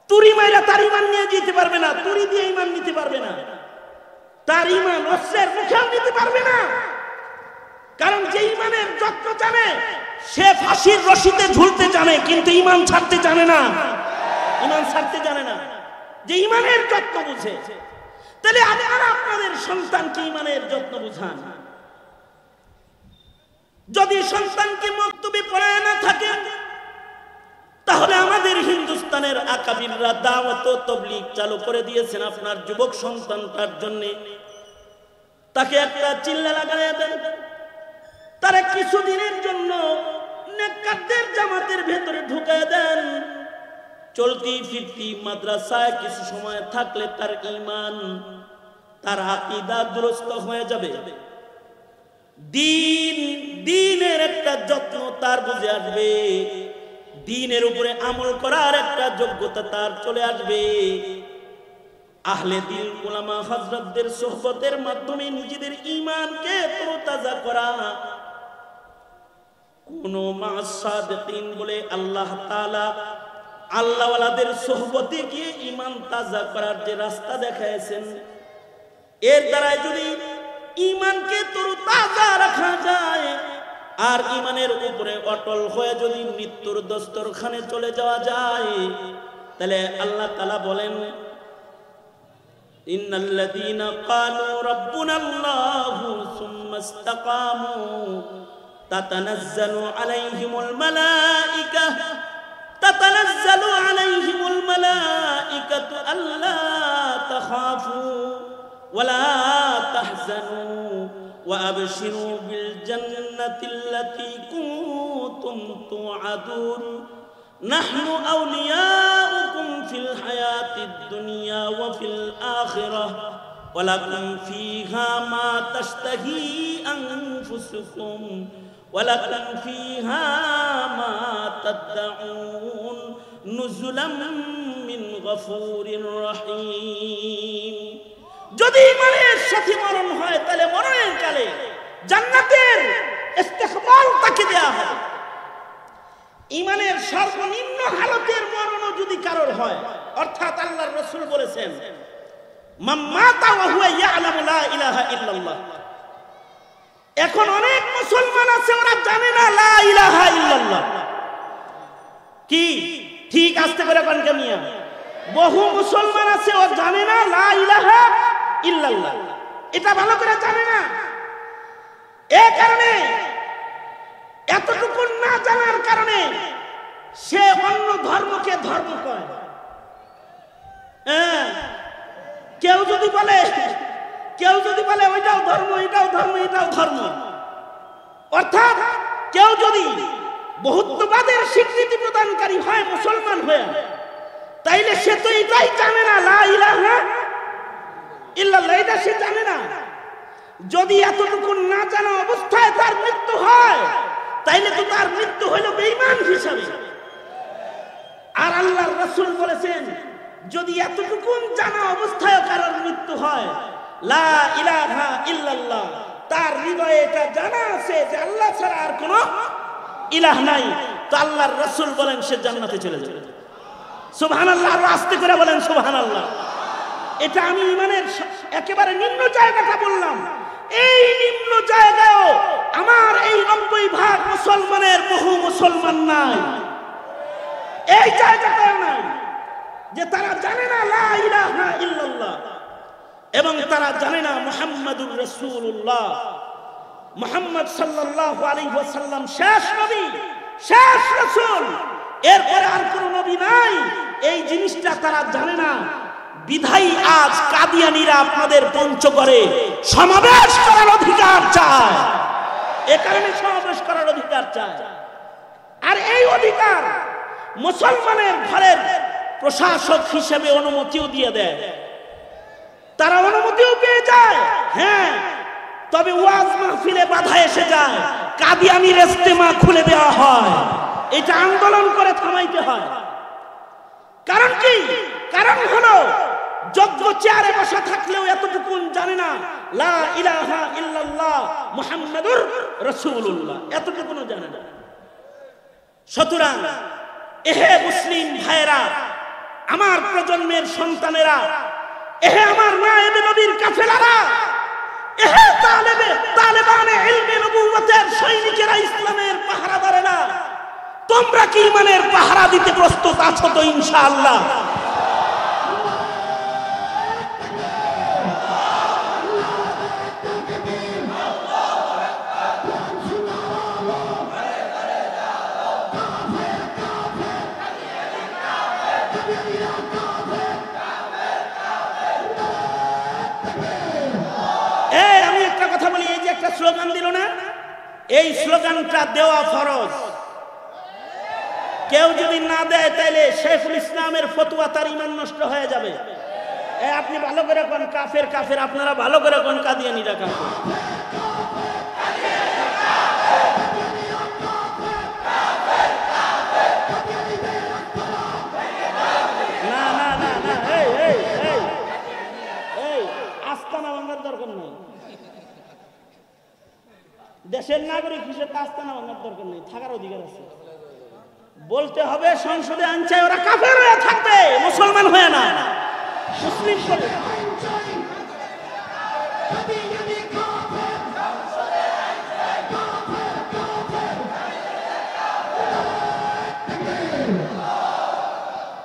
তুরি মাইরা তার ঈমান নিয়ে যেতে পারবে না, তুরি দিয়ে ঈমান নিতে পারবে না, তার ঈমান অস্ত্রের মুখেও নিতে পারবে না। কারণ যে ঈমানের যত্ন জানে সে ফাঁসির রশিতে ঝুলতে জানে, কিন্তু ঈমান ছাড়তে জানে না, ঈমান ছাড়তে জানে না, যে ঈমানের যত্ন বুঝে। তাহলে আপনারা আপনাদের সন্তানকে ঈমানের যত্ন বুঝান। যদি সন্তানকে মক্তবে পড়ায় না থাকেন, তাহলে আমাদের হিন্দুস্তানের আকাবিররা দাওয়াত ও তাবলীগ চালু করে দিয়েছেন আপনার যুবক সন্তানটার জন্য। তাকে একটা চিল্লা লাগাইয়া দেন, তারা কিছুদিনের জন্য নেককারদের জামাতের ভেতরে ঢুকায় দেন। চলতি ফিরতি মাদ্রাসায় কিছু সময় থাকলে তার ঈমান, তার আকীদা দুরস্ত হয়ে যাবে। দিনের একটা যত্ন তার বুঝে আসবে, দিনের উপরে আমল করার একটা যোগ্যতা তার চলে আসবে। আহলে দিন উলামা হযরতদের সোহবতের মাধ্যমে নিজেদের ঈমানকে তরতাজা করা। কোন মাসাদিকিন বলে আল্লাহ তাআলা আল্লাহওয়ালাদের সোহবতে গিয়ে ঈমান তাজা করার যে রাস্তা দেখাইছেন, এর দ্বারা যদি ঈমানকে তরতাজা রাখা যায় আর ঈমানের উপরে অটল হয়ে যদি মৃত্যুর দস্তরখানে চলে যাওয়া যায়, তাহলে আল্লাহ তাআলা বলেন, ইন্নাল্লাযীনা ক্বালু রাব্বুনাল্লাহু সুম্মা ইসতাকামু তাতানাজ্জালু আলাইহিমুল মালায়েকাতু আল্লা তাখাফু ওয়ালা তাহজানু ওয়া আবশিরু বিল জান্নাতিল্লাতী কুনতুম তুআদুন নাহনু আউলিয়াউকুম ফিল হায়াতিদ দুনিয়া ওয়া ফিল আখিরাহ ওয়া লাকুম ফীহা মা তাশতাহি আনফুসুকুম ওয়া লাকুম ফীহা মা তাদউন নুজুলাম মিন গফুরির রহিম। যদি ইমানের সাথে মরণ হয় তাহলে মরণের কালে জান্নাতের ইস্তেকবাল তাকে দেয়া হবে। ইমানের সর্বনিম্ন হালতের মরণও যদি কারোর হয়, অর্থাৎ আল্লাহর রাসূল বলেছেন মান মাতা ওয়া হুয়া ইয়ালামু লা ইলাহা ইল্লাল্লাহ। এখন অনেক মুসলমান আছে ওরা জানে না লা ইলাহা ইল্লাল্লাহ কি। ঠিক আস্তে করে কোন কামিয়া, বহু মুসলমান আছে ও জানে না লা ইলাহা ইল্লাল্লাহ, এটা ভালো করে জানে না। এই কারণে এতটুকু না জানার কারণে সে অন্য ধর্মকে ধর্ম কয়। কেউ যদি বলে ওইটাও ধর্ম, এটাও ধর্ম, এটাও ধর্ম, অর্থাৎ কেউ যদি বহুত্ববাদের স্বীকৃতি প্রদানকারী হয় মুসলমান হয়ে, তাইলে সে তো এটাই জানে না লা ইলাহা ইল্লাল্লাহ, এটা সে জানে না। যদি এতটুকু না জানা অবস্থায় তার মৃত্যু হয় তাইলে তো তার মৃত্যু হলো বেঈমান হিসাবে। আর আল্লাহর রাসূল বলেছেন যদি এতটুকু জানা অবস্থায় কারোর মৃত্যু হয় লা ইলাহা ইল্লাল্লাহ, তার হৃদয়ে এটা জানা আছে যে আল্লাহ ছাড়া আর কোনো ইলাহ নাই, তো আল্লাহর রাসূল বলেন সে জান্নাতে চলে যাবে। সুবহানাল্লাহ, আর আস্তে করে বলেন সুবহানাল্লাহ। এটা আমি ইমানের একেবারে নিম্ন জায়গাটা বললাম। এই নিম্ন জায়গায়ও আমার এই 90% মুসলমানের বহু মুসলমান নাই, এই জায়গাটাও নাই যে তারা জানে না লা ইলাহা ইল্লাল্লাহ এবং তারা জানে না মুহাম্মাদুর রাসূলুল্লাহ। মুহাম্মদ সাল্লাল্লাহু আলাইহি ওয়াসাল্লাম শেষ নবী, শেষ রাসূল, এরপরে আর কোনো নবী নাই। এই জিনিসটা তারা জানে না, বিধায়ী আজ কাদিয়ানীরা আপনাদের পঞ্চগড়ে সমাবেশ করার অধিকার চায়। এ কারণে সমাবেশ করার অধিকার চায়। আর এই অধিকার মুসলমানের ঘরের প্রশাসক হিসেবে অনুমতিও দিয়ে দেয়, তারা অনুমতিও পেয়ে যায়। হ্যাঁ, তবে ওয়াজ মাহফিলে বাধা এসে যায়, কাদিয়ানীর ইজতেমা খুলে দেওয়া হয়, এটা আন্দোলন করে থামাইতে হয়। কারণ কি? কারণ হলো যোগ্য চেয়ারে বসা থাকলেও এতটুকু জানে না লা ইলাহা ইল্লাল্লাহ মুহাম্মাদুর রাসূলুল্লাহ, এতটুকু জানে না। সুতরাং এহে মুসলিম ভাইরা, আমার প্রজন্মের সন্তানেরা, এহে আমার নায়েবে নবীর কাফেলারা, এহে তালেবানে ইলমে নবুওয়াতের সৈনিকেরা, ইসলামের পাহারাদারেরা, তোমরা কি ইমানের পাহারা দিতে প্রস্তুত আছো তো ইনশাআল্লাহ? আমি একটা কথা বলি, এই যে একটা স্লোগান দিল না, এই স্লোগানটা দেওয়া ফরজ। কেউ যদি না দেয় তাইলে শেখুল ইসলামের ফতোয়া তার ঈমান নষ্ট হয়ে যাবে। আপনি ভালো করে কোন কাফের কাফের, আপনারা ভালো করে কোন কাদিয়ানীরা কাফের। না না না না, এই আস্তানা ভাঙার দরকার নেই, দেশের নাগরিক হিসেবে আস্তানা ভাঙার দরকার নেই, থাকার অধিকার আছে। বলতে হবে সংসদে আইন চাই, ওরা কাফের হয়ে থাকবে, মুসলমান হয়ে না, মুসলিম বলে।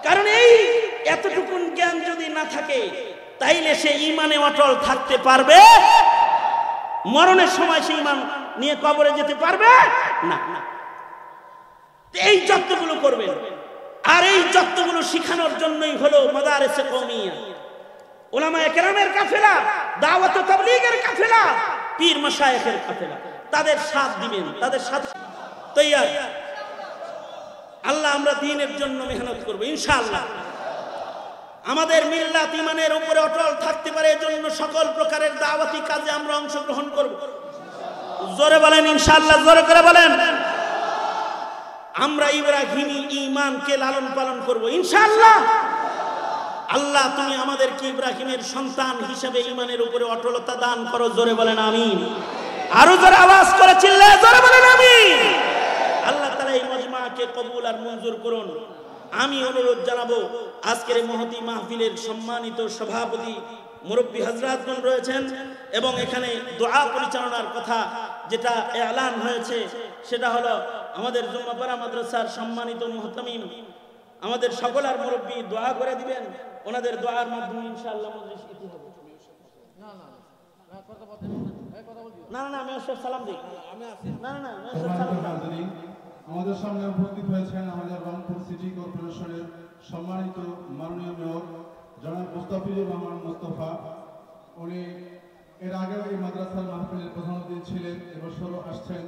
কারণ এই এতটুকু জ্ঞান যদি না থাকে তাইলে সে ঈমানে অটল থাকতে পারবে, মরণের সময় সে ঈমান নিয়ে কবরে যেতে পারবে না। এই যত্নগুলো করবেন, আর এই বিভক্তগুলো শিখানোর জন্যই হলো মাদারিসে কওমিয়া, উলামায়ে কেরামের কাফেলা, দাওয়াত ও তাবলীগের কাফেলা, পীর মাশায়েখের কাফেলা। তাদের সাথ দিবেন, তাদের সাথে তৈয়ার। আল্লাহ আমরা দ্বীনের জন্য মেহনত করব ইনশাআল্লাহ। আমাদের মিল্লাত ঈমানের উপরে অটল থাকতে পারে, এজন্য সকল প্রকারের দাওয়াতি কাজে আমরা অংশগ্রহণ করব। জোরে বলেন ইনশাআল্লাহ, জোরে করে বলেন। আমরা ইব্রাহিমী ঈমানকে লালন পালন করব ইনশাআল্লাহ। আল্লাহ তুমি আমাদেরকে ইব্রাহিমের সন্তান হিসেবে ঈমানের উপরে অটলতা দান করো। জোরে বলেন আমিন। আরো জোরে আওয়াজ করে চিল্লায়ে জোরে বলেন আমিন। আল্লাহ তাআলা এই মজমাকে কবুল আর মঞ্জুর করুন। আমি অনুরোধ জানাবো, আজকের এই মহতী মাহফিলের সম্মানিত সভাপতি মুরব্বী হযরতগণ রয়েছেন এবং এখানে দোয়া পরিচালনার কথা যেটা এলান হয়েছে সেটা হলো আমাদের জুম্মাপাড়া মাদ্রাসার সম্মানিত মুহতামিম, আমাদের সকলের মুরব্বী দোয়া করে দিবেন। ওনাদের দোয়ার মাধ্যমে ইনশাআল্লাহ মজলিস ইতি হবে। না না না আমি সালাম দিই। না না না আমাদের সামনে উপস্থিত হয়েছেন আমাদের রংপুর সিটি কর্পোরেশনের সম্মানিত মাননীয় মেয়র জনাব মুস্তাফিজুর রহমান মুস্তফা। উনি এর আগেও এই মাদ্রাসার মাহফিলের প্রধান অতিথি ছিলেন, এবছরও আসছেন।